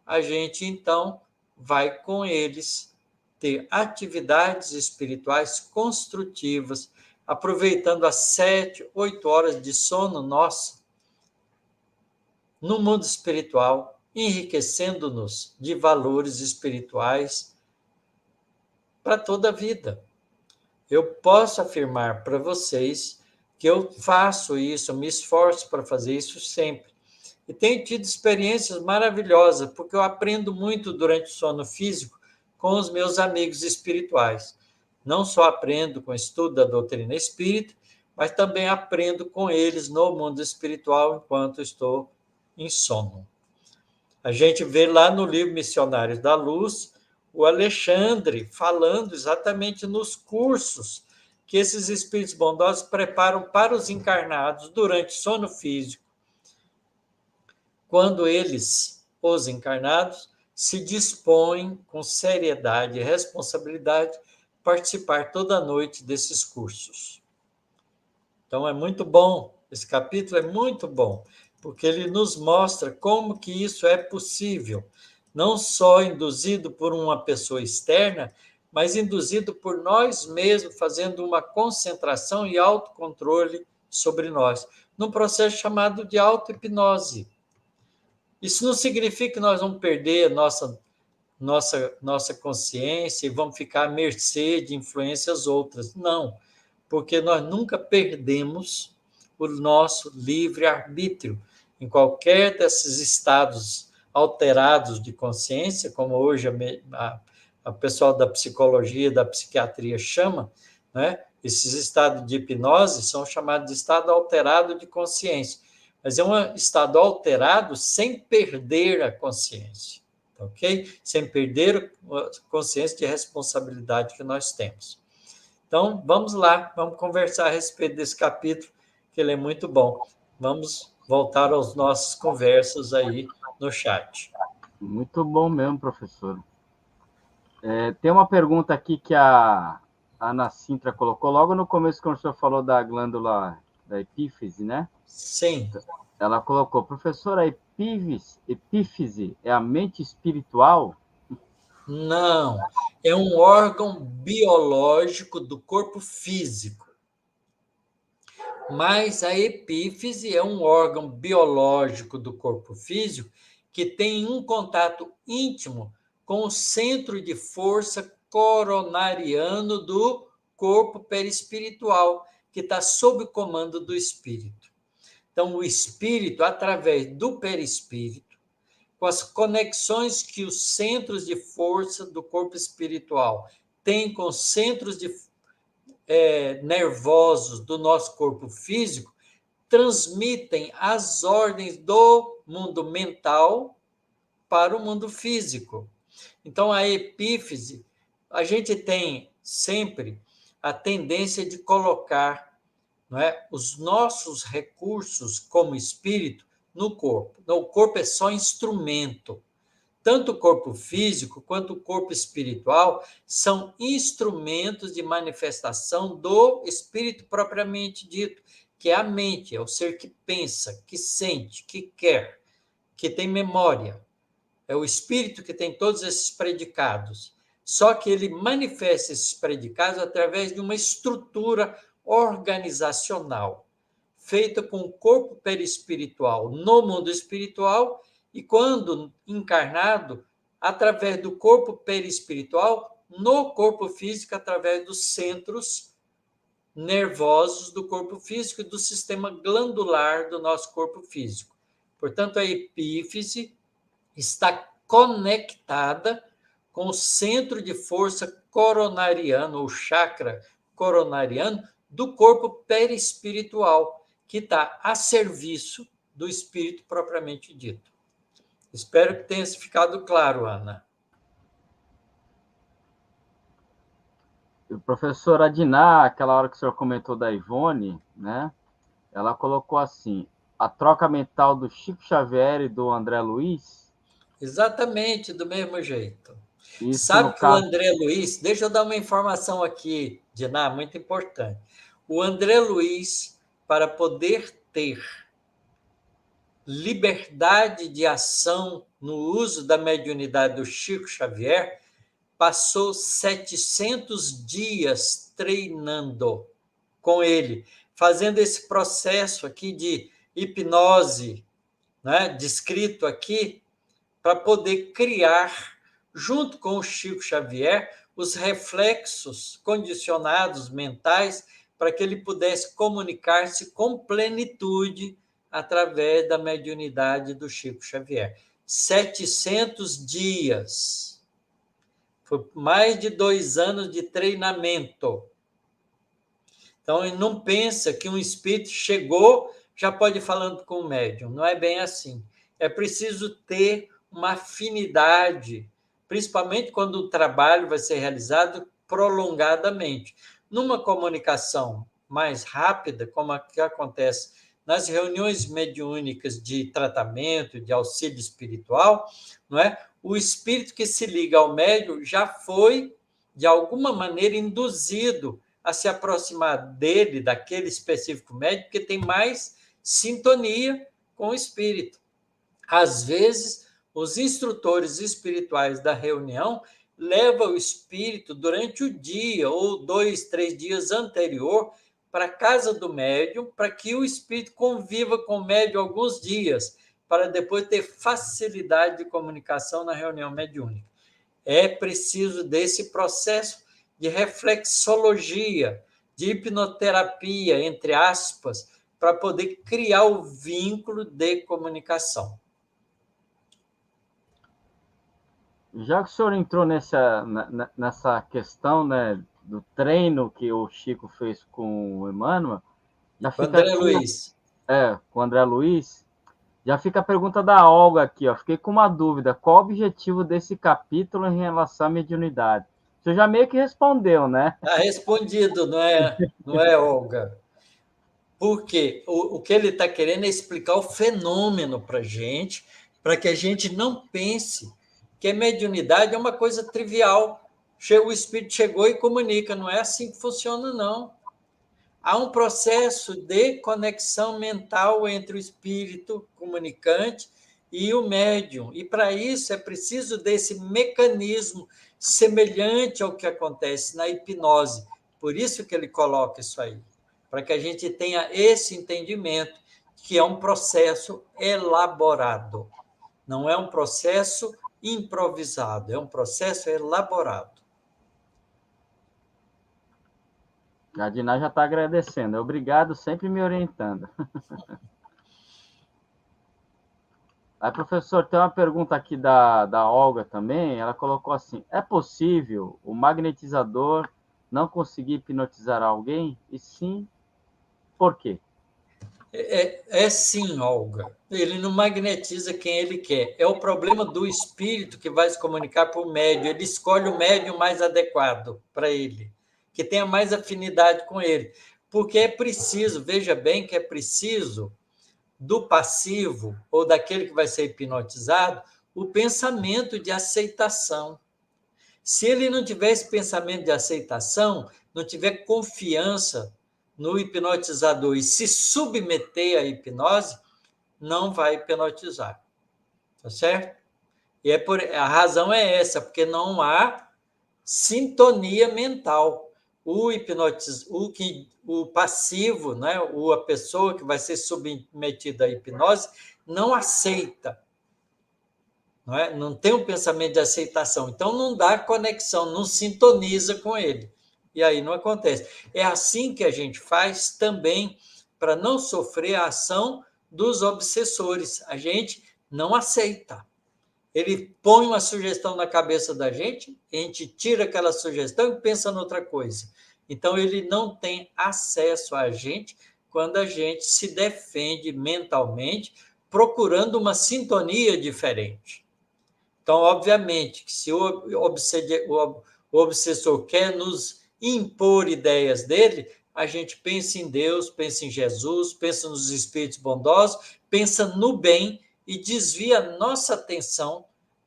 a gente, então, vai com eles ter atividades espirituais construtivas, aproveitando as 7, 8 horas de sono nosso no mundo espiritual, enriquecendo-nos de valores espirituais para toda a vida. Eu posso afirmar para vocês que eu faço isso, eu me esforço para fazer isso sempre. E tenho tido experiências maravilhosas, porque eu aprendo muito durante o sono físico com os meus amigos espirituais. Não só aprendo com o estudo da doutrina espírita, mas também aprendo com eles no mundo espiritual enquanto estou em sono. A gente vê lá no livro Missionários da Luz o Alexandre falando exatamente nos cursos que esses espíritos bondosos preparam para os encarnados durante o sono físico, quando eles, os encarnados, se dispõem com seriedade e responsabilidade a participar toda noite desses cursos. Então, é muito bom. Esse capítulo é muito bom, porque ele nos mostra como que isso é possível, não só induzido por uma pessoa externa, mas induzido por nós mesmos, fazendo uma concentração e autocontrole sobre nós, num processo chamado de auto-hipnose. Isso não significa que nós vamos perder nossa consciência e vamos ficar à mercê de influências outras. Não, porque nós nunca perdemos o nosso livre-arbítrio. Em qualquer desses estados alterados de consciência, como hoje a pessoal da psicologia, da psiquiatria chama, né? Esses estados de hipnose são chamados de estado alterado de consciência. Mas é um estado alterado sem perder a consciência, ok? Sem perder a consciência de responsabilidade que nós temos. Então, vamos lá, vamos conversar a respeito desse capítulo, que ele é muito bom. Vamos voltar às nossas conversas aí no chat. Muito bom mesmo, professor. Tem uma pergunta aqui que a Ana Sintra colocou logo no começo, quando o senhor falou da glândula da epífise, né? Sim. Ela colocou, professor, a epífise é a mente espiritual? Não, é um órgão biológico do corpo físico. Mas a epífise é um órgão biológico do corpo físico que tem um contato íntimo com o centro de força coronariano do corpo perispiritual, que está sob o comando do espírito. Então, o espírito, através do perispírito, com as conexões que os centros de força do corpo espiritual têm com os centros de nervosos do nosso corpo físico, transmitem as ordens do mundo mental para o mundo físico. Então, a epífise, a gente tem sempre a tendência de colocar, não é, os nossos recursos como espírito no corpo. Não, o corpo é só instrumento. Tanto o corpo físico quanto o corpo espiritual são instrumentos de manifestação do espírito propriamente dito, que é a mente, é o ser que pensa, que sente, que quer, que tem memória. É o espírito que tem todos esses predicados. Só que ele manifesta esses predicados através de uma estrutura organizacional, feita com o corpo perispiritual no mundo espiritual e, quando encarnado, através do corpo perispiritual no corpo físico, através dos centros nervosos do corpo físico e do sistema glandular do nosso corpo físico. Portanto, a epífise está conectada com o centro de força coronariano, ou chakra coronariano, do corpo perispiritual, que está a serviço do espírito propriamente dito. Espero que tenha ficado claro, Ana. O professor Adiná, aquela hora que o senhor comentou da Ivone, né? Ela colocou assim, a troca mental do Chico Xavier e do André Luiz. Exatamente, do mesmo jeito. Isso no Sabe que o caso... André Luiz, deixa eu dar uma informação aqui, Diná, muito importante. O André Luiz, para poder ter liberdade de ação no uso da mediunidade do Chico Xavier, passou 700 dias treinando com ele, fazendo esse processo aqui de hipnose, né, descrito aqui, para poder criar, junto com o Chico Xavier, os reflexos condicionados mentais para que ele pudesse comunicar-se com plenitude através da mediunidade do Chico Xavier. 700 dias. Foi mais de 2 anos de treinamento. Então, ele não pensa que um espírito chegou, já pode ir falando com o médium. Não é bem assim. É preciso ter uma afinidade, principalmente quando o trabalho vai ser realizado prolongadamente. Numa comunicação mais rápida, como a que acontece nas reuniões mediúnicas de tratamento, de auxílio espiritual, não é? O espírito que se liga ao médium já foi, de alguma maneira, induzido a se aproximar dele, daquele específico médium, porque tem mais sintonia com o espírito. Às vezes, os instrutores espirituais da reunião levam o espírito durante o dia ou 2, 3 dias anterior para a casa do médium, para que o espírito conviva com o médium alguns dias, para depois ter facilidade de comunicação na reunião mediúnica. É preciso desse processo de reflexologia, de hipnoterapia, entre aspas, para poder criar o vínculo de comunicação. Já que o senhor entrou nessa questão, né, do treino que o Chico fez com o Emmanuel, já fica André aqui, Luiz, com o André Luiz, já fica a pergunta da Olga aqui, ó. Fiquei com uma dúvida. Qual o objetivo desse capítulo em relação à mediunidade? O senhor já meio que respondeu, né? está respondido, não é, Olga? Porque o que ele está querendo é explicar o fenômeno para a gente, para que a gente não pense que a mediunidade é uma coisa trivial. O espírito chegou e comunica. Não é assim que funciona, não. Há um processo de conexão mental entre o espírito comunicante e o médium. E para isso é preciso desse mecanismo semelhante ao que acontece na hipnose. Por isso que ele coloca isso aí, para que a gente tenha esse entendimento que é um processo elaborado. Não é um processo improvisado, é um processo elaborado. A Diná já está agradecendo. Obrigado, sempre me orientando. Aí, professor, tem uma pergunta aqui da Olga também. Ela colocou assim: é possível o magnetizador não conseguir hipnotizar alguém? E sim, por quê? É sim, Olga. Ele não magnetiza quem ele quer. É o problema do espírito que vai se comunicar por médium. Ele escolhe o médium mais adequado para ele, que tenha mais afinidade com ele. Porque é preciso, veja bem que é preciso do passivo ou daquele que vai ser hipnotizado o pensamento de aceitação. Se ele não tiver esse pensamento de aceitação, não tiver confiança no hipnotizador e se submeter à hipnose, não vai hipnotizar. Tá certo? E a razão é essa, porque não há sintonia mental. O passivo, né, a pessoa que vai ser submetida à hipnose, não aceita. Não é? Não tem um pensamento de aceitação. Então, não dá conexão, não sintoniza com ele. E aí não acontece. É assim que a gente faz também para não sofrer a ação dos obsessores. A gente não aceita. Ele põe uma sugestão na cabeça da gente, a gente tira aquela sugestão e pensa noutra coisa. Então, ele não tem acesso a gente quando a gente se defende mentalmente, procurando uma sintonia diferente. Então, obviamente, que se o obsessor quer nos impor ideias dele, a gente pensa em Deus, pensa em Jesus, pensa nos espíritos bondosos, pensa no bem e desvia a nossa atenção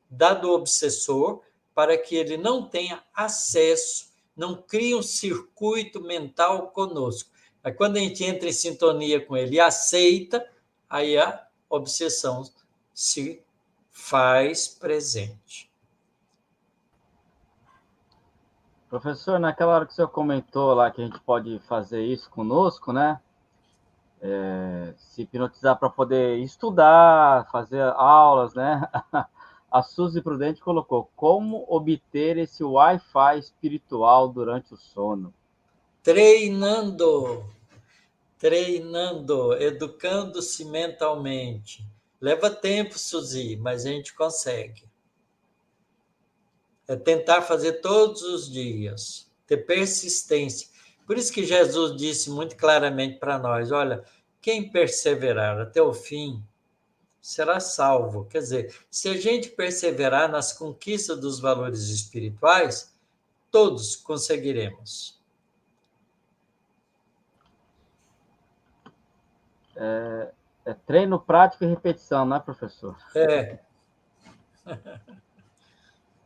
da do obsessor para que ele não tenha acesso, não crie um circuito mental conosco. Aí, quando a gente entra em sintonia com ele e aceita, aí a obsessão se faz presente. Professor, naquela hora que o senhor comentou lá que a gente pode fazer isso conosco, né? Se hipnotizar para poder estudar, fazer aulas, né? A Suzy Prudente colocou: como obter esse Wi-Fi espiritual durante o sono? Treinando, educando-se mentalmente. Leva tempo, Suzy, mas a gente consegue. É tentar fazer todos os dias, ter persistência. Por isso que Jesus disse muito claramente para nós: olha, quem perseverar até o fim será salvo. Quer dizer, se a gente perseverar nas conquistas dos valores espirituais, todos conseguiremos. É treino, prática e repetição, né, professor? É.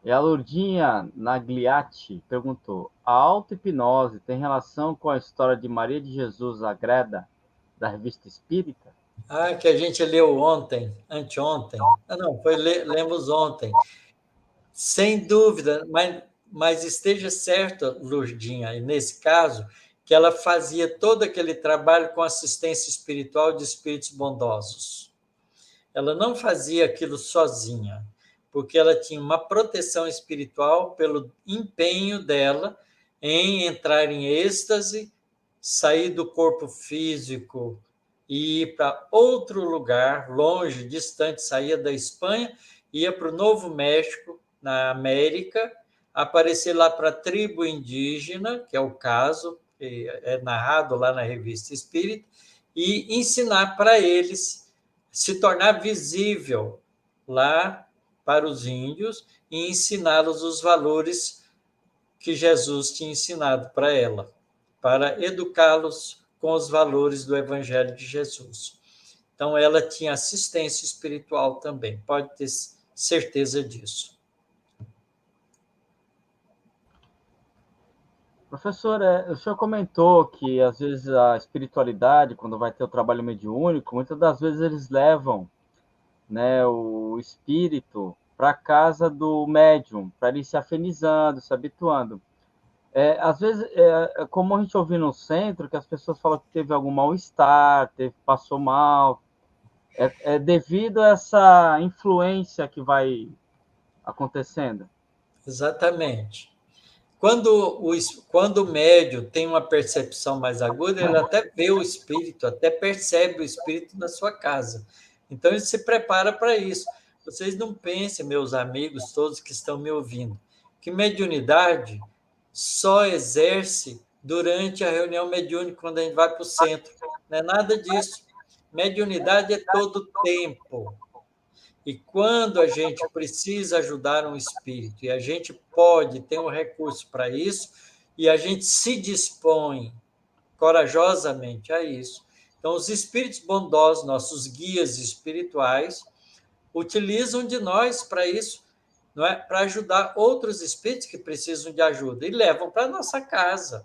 E a Lourdinha Nagliati perguntou: a auto-hipnose tem relação com a história de Maria de Jesus Agreda, da Revista Espírita? Ah, que a gente leu ontem, anteontem. Ah, não, lemos ontem. Sem dúvida, mas esteja certa, Lourdinha, e nesse caso, que ela fazia todo aquele trabalho com assistência espiritual de espíritos bondosos. Ela não fazia aquilo sozinha, porque ela tinha uma proteção espiritual pelo empenho dela em entrar em êxtase, sair do corpo físico e ir para outro lugar, longe, distante, saía da Espanha, ia para o Novo México, na América, aparecer lá para a tribo indígena, que é o caso, que é narrado lá na Revista Espírita, e ensinar para eles, se tornar visível lá para os índios e ensiná-los os valores que Jesus tinha ensinado para ela, para educá-los com os valores do Evangelho de Jesus. Então, ela tinha assistência espiritual também, pode ter certeza disso. Professor, o senhor comentou que às vezes a espiritualidade, quando vai ter o trabalho mediúnico, muitas das vezes eles levam, né, o espírito para a casa do médium, para ele se afinizando, se habituando. Às vezes, como a gente ouviu no centro, que as pessoas falam que teve algum mal-estar, passou mal, é devido a essa influência que vai acontecendo. Exatamente. Quando o médium tem uma percepção mais aguda, ele até vê o espírito, até percebe o espírito na sua casa. Então, ele se prepara para isso. Vocês não pensem, meus amigos, todos que estão me ouvindo, que mediunidade só exerce durante a reunião mediúnica, quando a gente vai para o centro. Não é nada disso. Mediunidade é todo o tempo. E quando a gente precisa ajudar um espírito, e a gente pode ter um recurso para isso, e a gente se dispõe corajosamente a isso, então os espíritos bondosos, nossos guias espirituais, utilizam de nós para isso, não é? Para ajudar outros espíritos que precisam de ajuda, e levam para a nossa casa.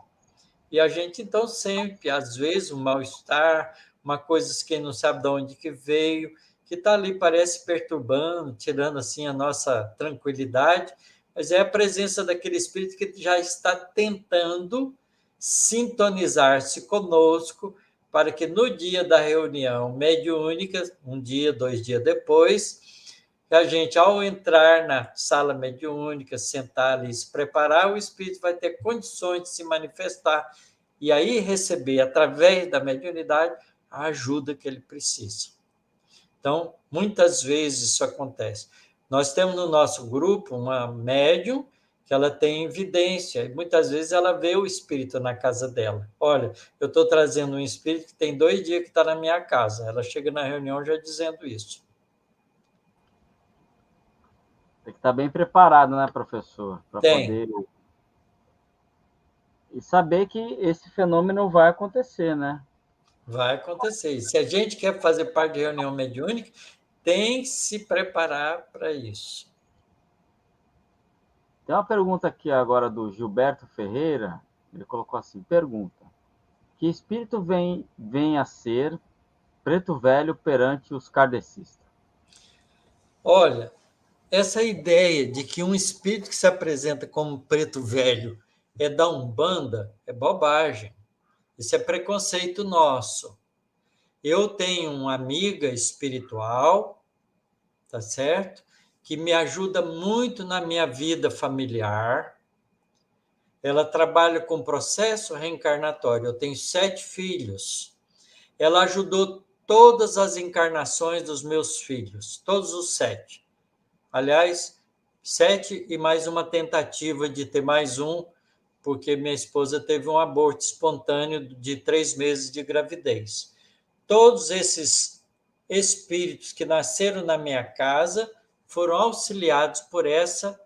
E a gente, então, sempre, às vezes, um mal-estar, uma coisa que não sabe de onde que veio, que está ali, parece perturbando, tirando assim a nossa tranquilidade, mas é a presença daquele espírito que já está tentando sintonizar-se conosco para que no dia da reunião mediúnica, um dia, 2 dias depois, que a gente, ao entrar na sala mediúnica, sentar ali e se preparar, o espírito vai ter condições de se manifestar e aí receber, através da mediunidade, a ajuda que ele precisa. Então, muitas vezes isso acontece. Nós temos no nosso grupo uma médium que ela tem evidência, e muitas vezes ela vê o espírito na casa dela. Olha, eu estou trazendo um espírito que tem 2 dias que está na minha casa. Ela chega na reunião já dizendo isso. Tem que estar bem preparado, né, professor? Para Tem, poder. E saber que esse fenômeno vai acontecer, né? vai acontecer. E se a gente quer fazer parte de reunião mediúnica, tem que se preparar para isso. Tem uma pergunta aqui agora do Gilberto Ferreira. Ele colocou assim: pergunta: que espírito vem a ser preto velho perante os kardecistas? Olha, essa ideia de que um espírito que se apresenta como preto velho é da Umbanda é bobagem. Isso é preconceito nosso. Eu tenho uma amiga espiritual, tá certo? Que me ajuda muito na minha vida familiar. Ela trabalha com processo reencarnatório. Eu tenho 7 filhos. Ela ajudou todas as encarnações dos meus filhos, todos os 7. Aliás, 7 e mais uma tentativa de ter mais um, porque minha esposa teve um aborto espontâneo de 3 meses de gravidez. Todos esses espíritos que nasceram na minha casa foram auxiliados por essa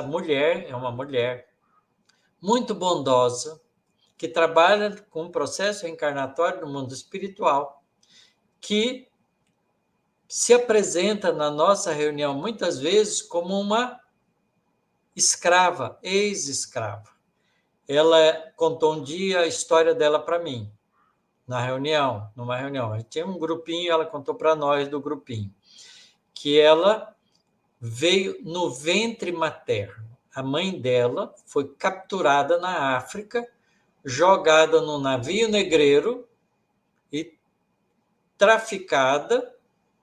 mulher, é uma mulher muito bondosa, que trabalha com o processo reencarnatório no mundo espiritual, que se apresenta na nossa reunião muitas vezes como uma escrava, ex-escrava. Ela contou um dia a história dela para mim, numa reunião. A gente tinha um grupinho, ela contou para nós do grupinho, que ela veio no ventre materno. A mãe dela foi capturada na África, jogada num navio negreiro e traficada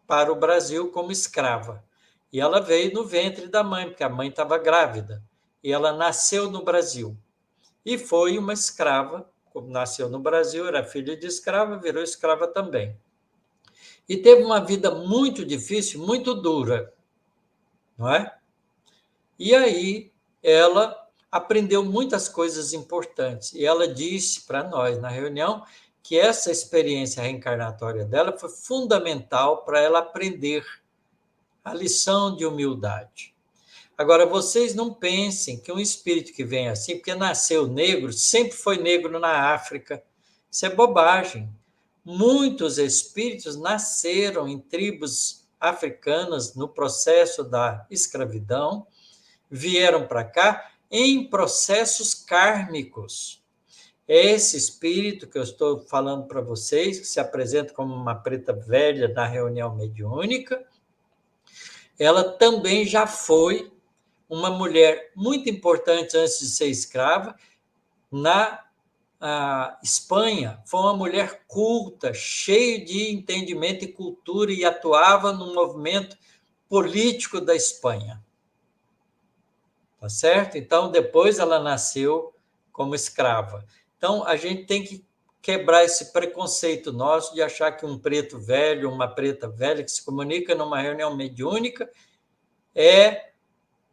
para o Brasil como escrava. E ela veio no ventre da mãe, porque a mãe estava grávida. E ela nasceu no Brasil. E foi uma escrava, como nasceu no Brasil, era filha de escrava, virou escrava também. E teve uma vida muito difícil, muito dura, não é? E aí ela aprendeu muitas coisas importantes. E ela disse para nós na reunião que essa experiência reencarnatória dela foi fundamental para ela aprender a lição de humildade. Agora, vocês não pensem que um espírito que vem assim, porque nasceu negro, sempre foi negro na África. Isso é bobagem. Muitos espíritos nasceram em tribos africanas no processo da escravidão, vieram para cá em processos kármicos. Esse espírito que eu estou falando para vocês, que se apresenta como uma preta velha na reunião mediúnica, ela também já foi uma mulher muito importante antes de ser escrava. Na Espanha, foi uma mulher culta, cheia de entendimento e cultura, e atuava no movimento político da Espanha. Tá certo? Então, depois ela nasceu como escrava. Então, a gente tem que quebrar esse preconceito nosso de achar que um preto velho, uma preta velha que se comunica numa reunião mediúnica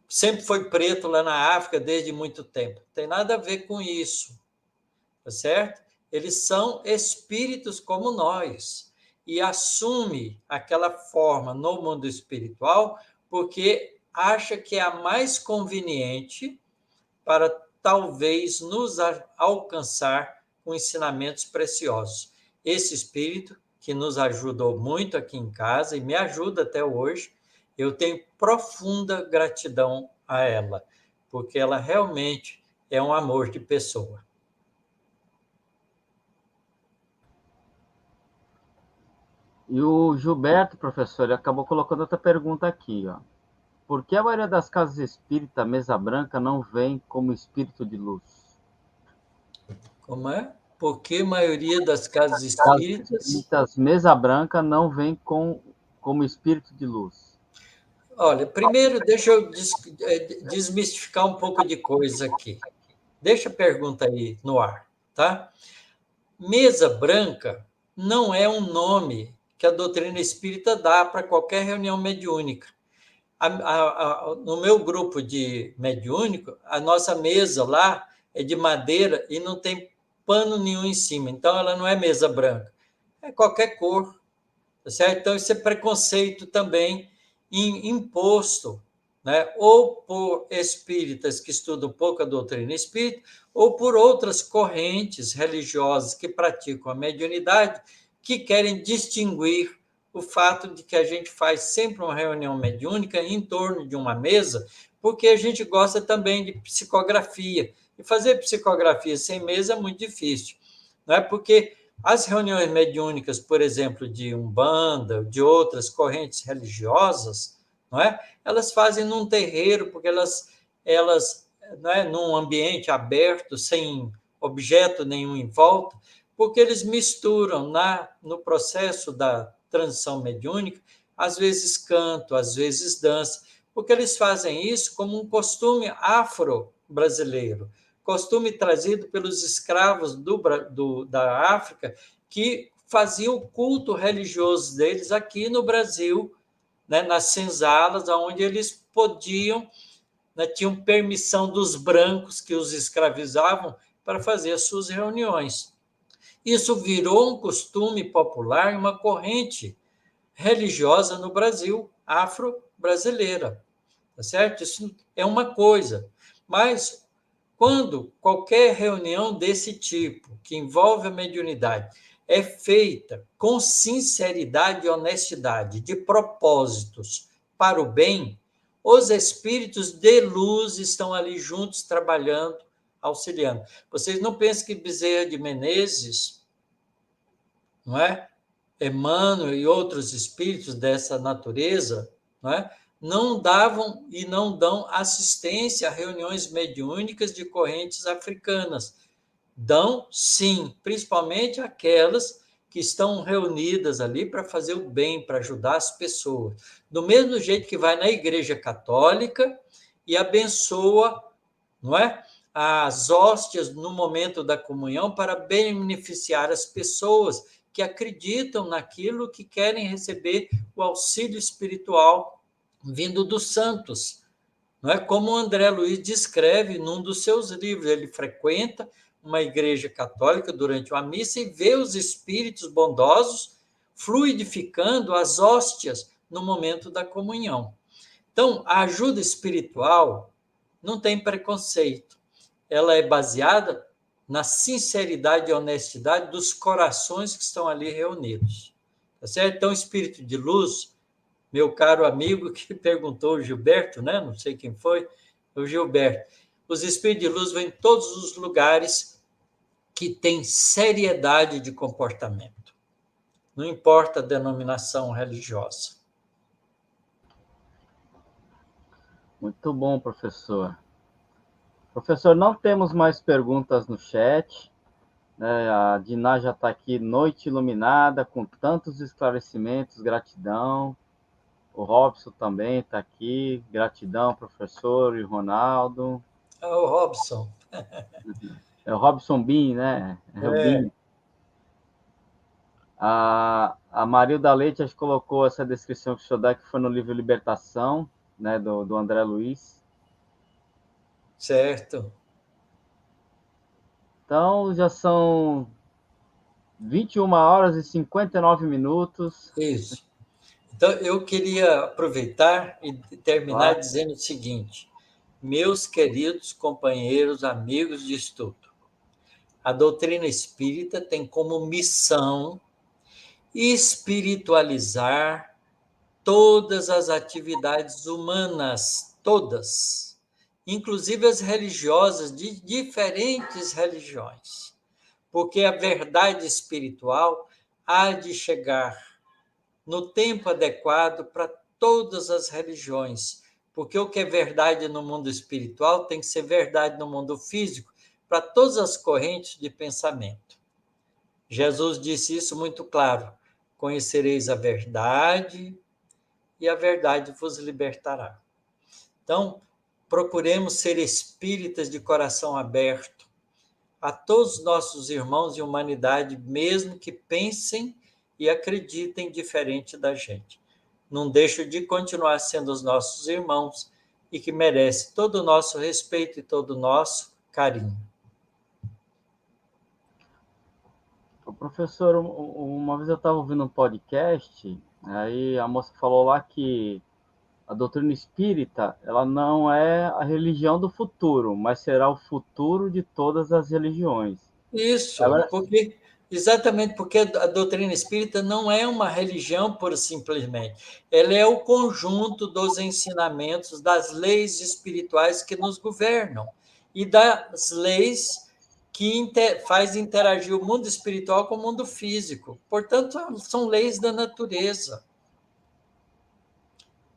sempre foi preto lá na África desde muito tempo. Não tem nada a ver com isso, tá certo? Eles são espíritos como nós e assume aquela forma no mundo espiritual porque acha que é a mais conveniente para talvez nos alcançar com ensinamentos preciosos. Esse espírito que nos ajudou muito aqui em casa e me ajuda até hoje, eu tenho profunda gratidão a ela, porque ela realmente é um amor de pessoa. E o Gilberto, professor, ele acabou colocando outra pergunta aqui, ó. Por que a maioria das casas espírita mesa branca não vem como espírito de luz? Como é? Por que a maioria das casas Casas espíritas... espíritas mesa branca não vem como espírito de luz. Olha, primeiro deixa eu desmistificar um pouco de coisa aqui. Deixa a pergunta aí no ar, tá? Mesa branca não é um nome que a doutrina espírita dá para qualquer reunião mediúnica. No meu grupo de mediúnico, a nossa mesa lá é de madeira e não tem pano nenhum em cima. Então, ela não é mesa branca. É qualquer cor, tá certo? Então, isso é preconceito também imposto, né? Ou por espíritas que estudam pouco a doutrina espírita, ou por outras correntes religiosas que praticam a mediunidade, que querem distinguir o fato de que a gente faz sempre uma reunião mediúnica em torno de uma mesa, porque a gente gosta também de psicografia. E fazer psicografia sem mesa é muito difícil, não é? Porque as reuniões mediúnicas, por exemplo, de Umbanda, de outras correntes religiosas, não é? Elas fazem num terreiro, porque elas não é, num ambiente aberto, sem objeto nenhum em volta, porque eles misturam no processo da transição mediúnica, às vezes canto, às vezes dança, porque eles fazem isso como um costume afro-brasileiro, costume trazido pelos escravos da África, que faziam o culto religioso deles aqui no Brasil, né, nas senzalas, onde eles podiam, né, tinham permissão dos brancos que os escravizavam para fazer as suas reuniões. Isso virou um costume popular, uma corrente religiosa no Brasil, afro-brasileira, tá certo? Isso é uma coisa, mas quando qualquer reunião desse tipo, que envolve a mediunidade, é feita com sinceridade e honestidade, de propósitos para o bem, os espíritos de luz estão ali juntos, trabalhando, auxiliando. Vocês não pensam que Bezerra de Menezes, não é? Emmanuel e outros espíritos dessa natureza, não é? Não davam e não dão assistência a reuniões mediúnicas de correntes africanas. Dão, sim, principalmente aquelas que estão reunidas ali para fazer o bem, para ajudar as pessoas. Do mesmo jeito que vai na Igreja Católica e abençoa, não é? As hóstias no momento da comunhão para beneficiar as pessoas que acreditam naquilo, que querem receber o auxílio espiritual vindo dos santos. Não é como o André Luiz descreve num dos seus livros. Ele frequenta uma igreja católica durante uma missa e vê os espíritos bondosos fluidificando as hóstias no momento da comunhão. Então, a ajuda espiritual não tem preconceito. Ela é baseada na sinceridade e honestidade dos corações que estão ali reunidos. Tá certo? Então, espírito de luz, meu caro amigo que perguntou, o Gilberto, né? Não sei quem foi, o Gilberto. Os espíritos de luz vêm em todos os lugares que têm seriedade de comportamento. Não importa a denominação religiosa. Muito bom, professor. Professor, não temos mais perguntas no chat, né? A Diná já está aqui, noite iluminada, com tantos esclarecimentos, gratidão. O Robson também está aqui, gratidão, professor e Ronaldo. O Robson. É o Robson Bin, né? É o Bin. A Marilda Leite acho que colocou essa descrição que o senhor dá, que foi no livro Libertação, né, do André Luiz. Certo. Então, já são 21 horas e 59 minutos. Isso. Então, eu queria aproveitar e terminar Claro. dizendo o seguinte: meus queridos companheiros, amigos de estudo, a doutrina espírita tem como missão espiritualizar todas as atividades humanas, todas, inclusive as religiosas, de diferentes religiões, porque a verdade espiritual há de chegar no tempo adequado para todas as religiões, porque o que é verdade no mundo espiritual tem que ser verdade no mundo físico, para todas as correntes de pensamento. Jesus disse isso muito claro: conhecereis a verdade e a verdade vos libertará. Então, procuremos ser espíritas de coração aberto a todos os nossos irmãos e humanidade, mesmo que pensem e acreditem diferente da gente. Não deixo de continuar sendo os nossos irmãos e que merece todo o nosso respeito e todo o nosso carinho. Professor, uma vez eu estava ouvindo um podcast, aí a moça falou lá que a doutrina espírita, ela não é a religião do futuro, mas será o futuro de todas as religiões. Isso, exatamente porque a doutrina espírita não é uma religião por simplesmente. Ela é o conjunto dos ensinamentos, das leis espirituais que nos governam e das leis que faz interagir o mundo espiritual com o mundo físico. Portanto, são leis da natureza.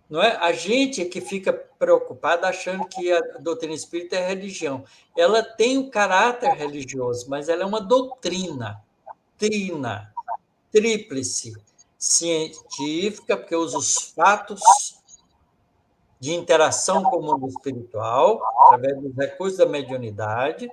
Não é? A gente é que fica preocupado achando que a doutrina espírita é religião. Ela tem o caráter religioso, mas ela é uma doutrina, tríplice, científica, porque usa os fatos de interação com o mundo espiritual, através dos recursos da mediunidade,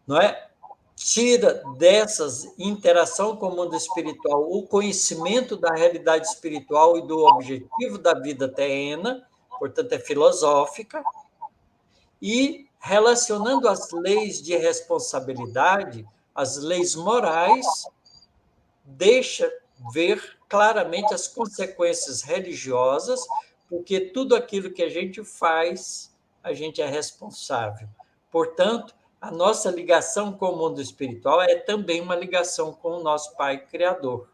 não é? Tira dessas interação com o mundo espiritual o conhecimento da realidade espiritual e do objetivo da vida terrena, portanto é filosófica, e relacionando as leis de responsabilidade, as leis morais, deixa ver claramente as consequências religiosas, porque tudo aquilo que a gente faz, a gente é responsável. Portanto, a nossa ligação com o mundo espiritual é também uma ligação com o nosso Pai Criador.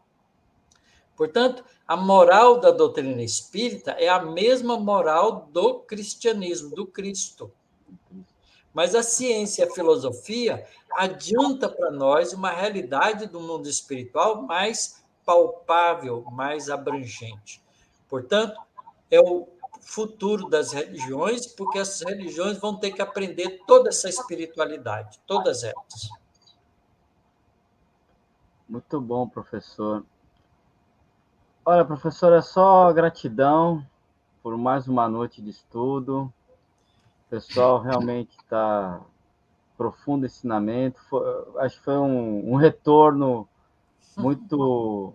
Portanto, a moral da doutrina espírita é a mesma moral do cristianismo, do Cristo. Mas a ciência e a filosofia adianta para nós uma realidade do mundo espiritual mais palpável, mais abrangente. Portanto, é o futuro das religiões, porque as religiões vão ter que aprender toda essa espiritualidade, todas elas. Muito bom, professor. Olha, professor, é só gratidão por mais uma noite de estudo. O pessoal realmente está profundo ensinamento. Acho que foi um retorno muito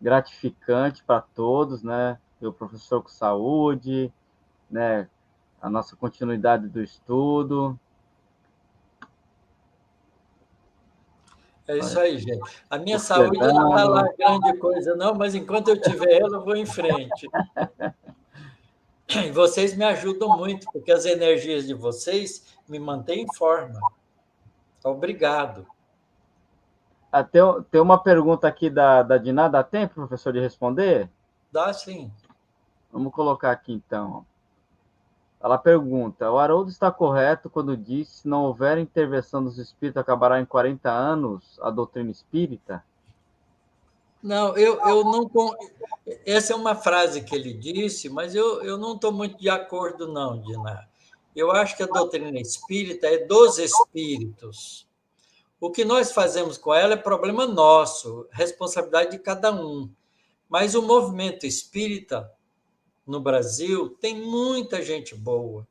gratificante para todos, né? O professor com saúde, né? A nossa continuidade do estudo. É isso aí, gente. A minha O saúde não está lá Fernando. grande coisa, não, mas enquanto eu tiver ela, eu vou em frente. E vocês me ajudam muito, porque as energias de vocês me mantêm em forma. Obrigado. Tem uma pergunta aqui da Diná. Dá tempo, professor, de responder? Dá sim. Vamos colocar aqui, então. Ela pergunta: o Haroldo está correto quando diz que se não houver intervenção dos espíritos, acabará em 40 anos a doutrina espírita? Não, eu não. Essa é uma frase que ele disse, mas eu não estou muito de acordo, não, Diná. Eu acho que a doutrina espírita é dos espíritos. O que nós fazemos com ela é problema nosso, responsabilidade de cada um. Mas o movimento espírita no Brasil tem muita gente boa,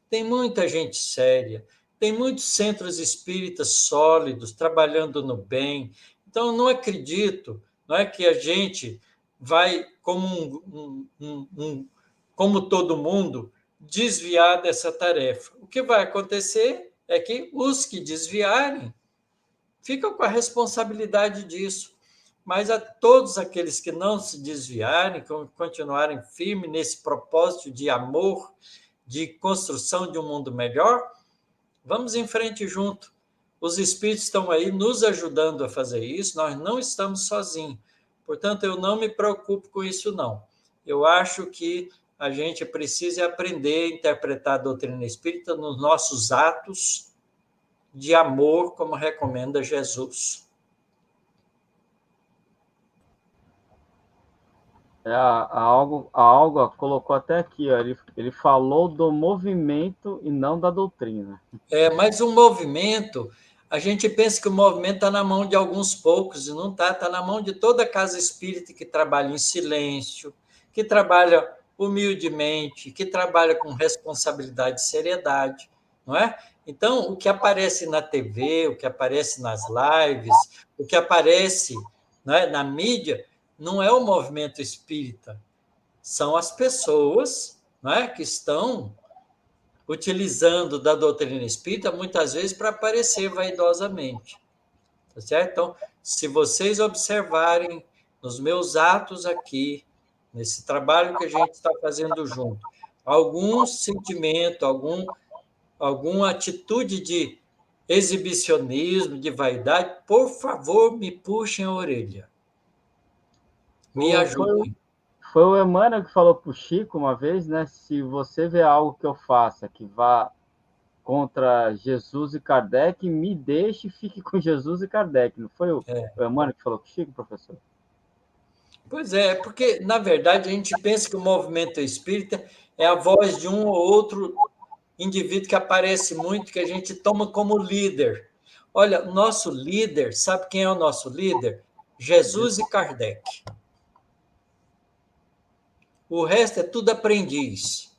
tem muita gente séria, tem muitos centros espíritas sólidos, trabalhando no bem. Então, eu não acredito, não é que a gente vai, como todo mundo, desviar dessa tarefa. O que vai acontecer é que os que desviarem ficam com a responsabilidade disso. Mas a todos aqueles que não se desviarem, continuarem firmes nesse propósito de amor, de construção de um mundo melhor, vamos em frente junto. Os espíritos estão aí nos ajudando a fazer isso, nós não estamos sozinhos. Portanto, eu não me preocupo com isso, não. Eu acho que a gente precisa aprender a interpretar a doutrina espírita nos nossos atos de amor, como recomenda Jesus. A Alga colocou até aqui, ó, ele falou do movimento e não da doutrina. Mas o movimento, a gente pensa que o movimento está na mão de alguns poucos, e não está, está na mão de toda a casa espírita que trabalha em silêncio, que trabalha humildemente, que trabalha com responsabilidade e seriedade, não é? Então, o que aparece na TV, o que aparece nas lives, o que aparece, não é, na mídia, não é o movimento espírita, são as pessoas, não é, que estão utilizando da doutrina espírita, muitas vezes para aparecer vaidosamente. Tá certo? Então, se vocês observarem nos meus atos aqui, nesse trabalho que a gente está fazendo junto, algum sentimento, alguma atitude de exibicionismo, de vaidade, por favor, me puxem a orelha. Me ajudem. Foi o Emmanuel que falou para o Chico uma vez, né? Se você vê algo que eu faça que vá contra Jesus e Kardec, me deixe e fique com Jesus e Kardec. Não foi o Emmanuel que falou para o Chico, professor? Pois é, porque, na verdade, a gente pensa que o movimento espírita é a voz de um ou outro indivíduo que aparece muito, que a gente toma como líder. Olha, o nosso líder, sabe quem é o nosso líder? Jesus e Kardec. O resto é tudo aprendiz.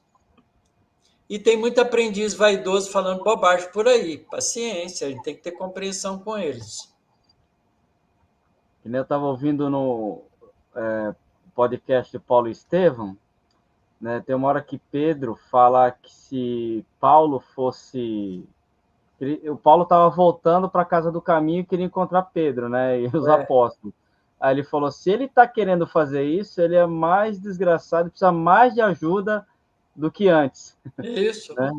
E tem muito aprendiz vaidoso falando bobagem por aí. Paciência, a gente tem que ter compreensão com eles. Que nem eu estava ouvindo no podcast de Paulo Estevam, né? Tem uma hora que Pedro fala que se Paulo fosse... O Paulo estava voltando para a casa do caminho e queria encontrar Pedro, né? E os apóstolos. Aí ele falou, se ele está querendo fazer isso, ele é mais desgraçado, precisa mais de ajuda do que antes. Isso. Né?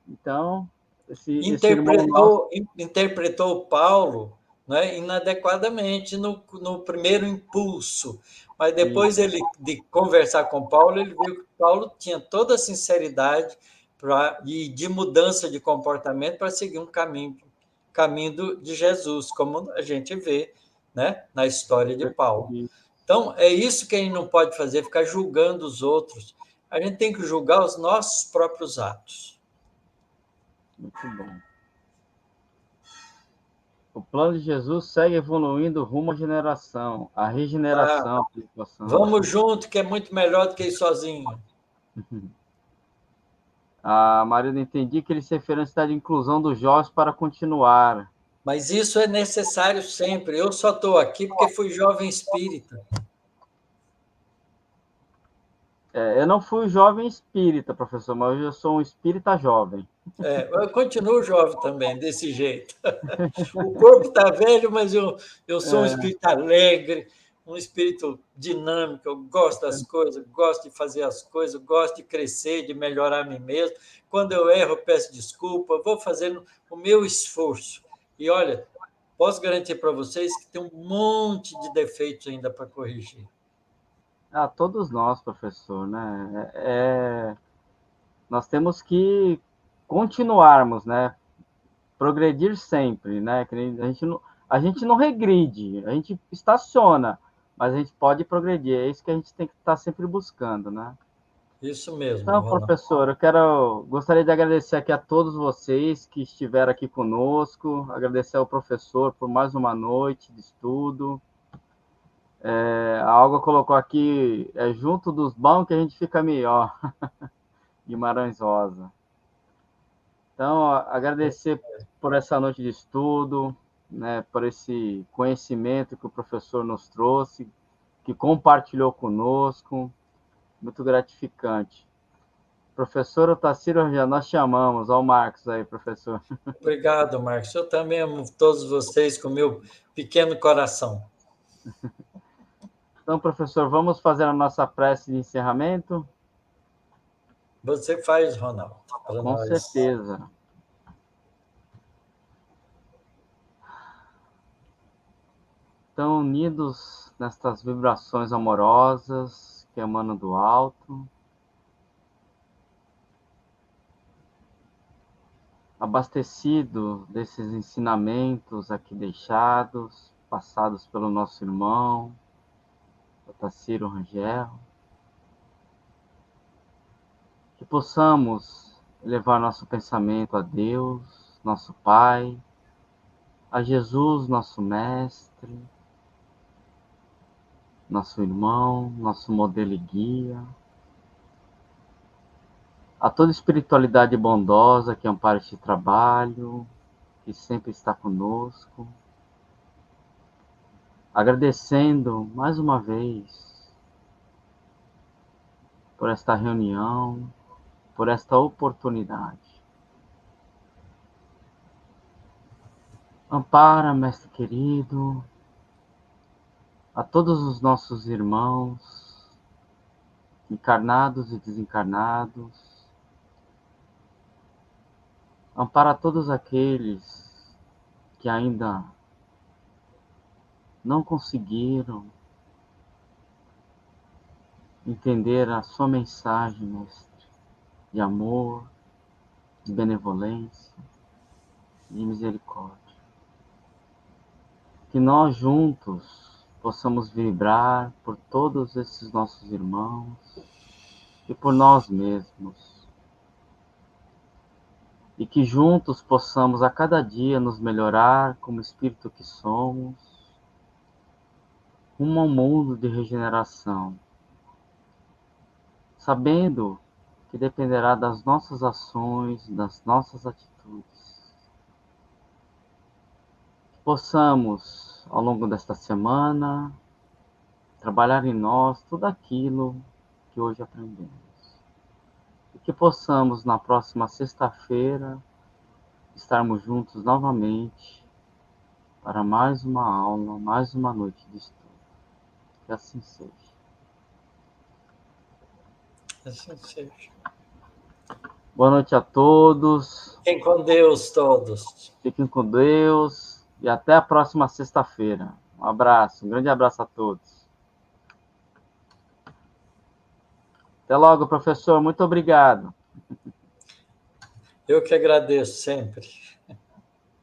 Então, esse irmão nosso. Interpretou Paulo, né, inadequadamente no primeiro impulso, mas depois de conversar com Paulo, ele viu que Paulo tinha toda a sinceridade e de mudança de comportamento para seguir um caminho de Jesus, como a gente vê, né, na história de Paulo. Então, é isso que a gente não pode fazer, ficar julgando os outros. A gente tem que julgar os nossos próprios atos. Muito bom. O plano de Jesus segue evoluindo rumo à regeneração. Vamos junto, que é muito melhor do que ir sozinho. A Maria, entendi que ele se refere à necessidade de inclusão dos jovens para continuar. Mas isso é necessário sempre. Eu só estou aqui porque fui jovem espírita. Eu não fui jovem espírita, professor, mas hoje eu sou um espírita jovem. Eu continuo jovem também, desse jeito. O corpo está velho, mas eu sou um espírito alegre, um espírito dinâmico. Eu gosto das coisas, gosto de fazer as coisas, gosto de crescer, de melhorar a mim mesmo. Quando eu erro, eu peço desculpa, vou fazendo o meu esforço. E olha, posso garantir para vocês que tem um monte de defeitos ainda para corrigir. Todos nós, professor, né? Nós temos que continuarmos, né? Progredir sempre, né? A gente não regride, a gente estaciona, mas a gente pode progredir. É isso que a gente tem que estar sempre buscando, né? Isso mesmo, Então, Ronaldo. professor, gostaria de agradecer aqui a todos vocês que estiveram aqui conosco, agradecer ao professor por mais uma noite de estudo. A Olga colocou aqui, junto dos bons que a gente fica melhor. Guimarães Rosa. Então, agradecer por essa noite de estudo, né, por esse conhecimento que o professor nos trouxe, que compartilhou conosco, muito gratificante. Professor Otacílio Rangel, nós te amamos. Olha o Marcos aí, professor. Obrigado, Marcos. Eu também amo todos vocês com meu pequeno coração. Então, professor, vamos fazer a nossa prece de encerramento? Você faz, Ronaldo, para Com nós. certeza. Então, unidos nestas vibrações amorosas que emanam do alto, abastecido desses ensinamentos aqui deixados, passados pelo nosso irmão, Otacílio Rangel, que possamos levar nosso pensamento a Deus, nosso Pai, a Jesus, nosso Mestre, nosso irmão, nosso modelo e guia, a toda espiritualidade bondosa que ampara este trabalho, que sempre está conosco, agradecendo mais uma vez por esta reunião, por esta oportunidade. Ampara, mestre querido, a todos os nossos irmãos, encarnados e desencarnados. Ampara todos aqueles que ainda não conseguiram entender a sua mensagem, mestre, de amor, de benevolência, de misericórdia. Que nós juntos possamos vibrar por todos esses nossos irmãos e por nós mesmos. E que juntos possamos a cada dia nos melhorar como espírito que somos, rumo a um mundo de regeneração, sabendo que dependerá das nossas ações, das nossas atitudes. Que possamos, ao longo desta semana, trabalhar em nós tudo aquilo que hoje aprendemos. E que possamos, na próxima sexta-feira, estarmos juntos novamente para mais uma aula, mais uma noite de estudo. Que assim seja. Assim seja. Boa noite a todos. Fiquem com Deus todos. Fiquem com Deus e até a próxima sexta-feira. Um abraço, um grande abraço a todos. Até logo, professor. Muito obrigado. Eu que agradeço sempre.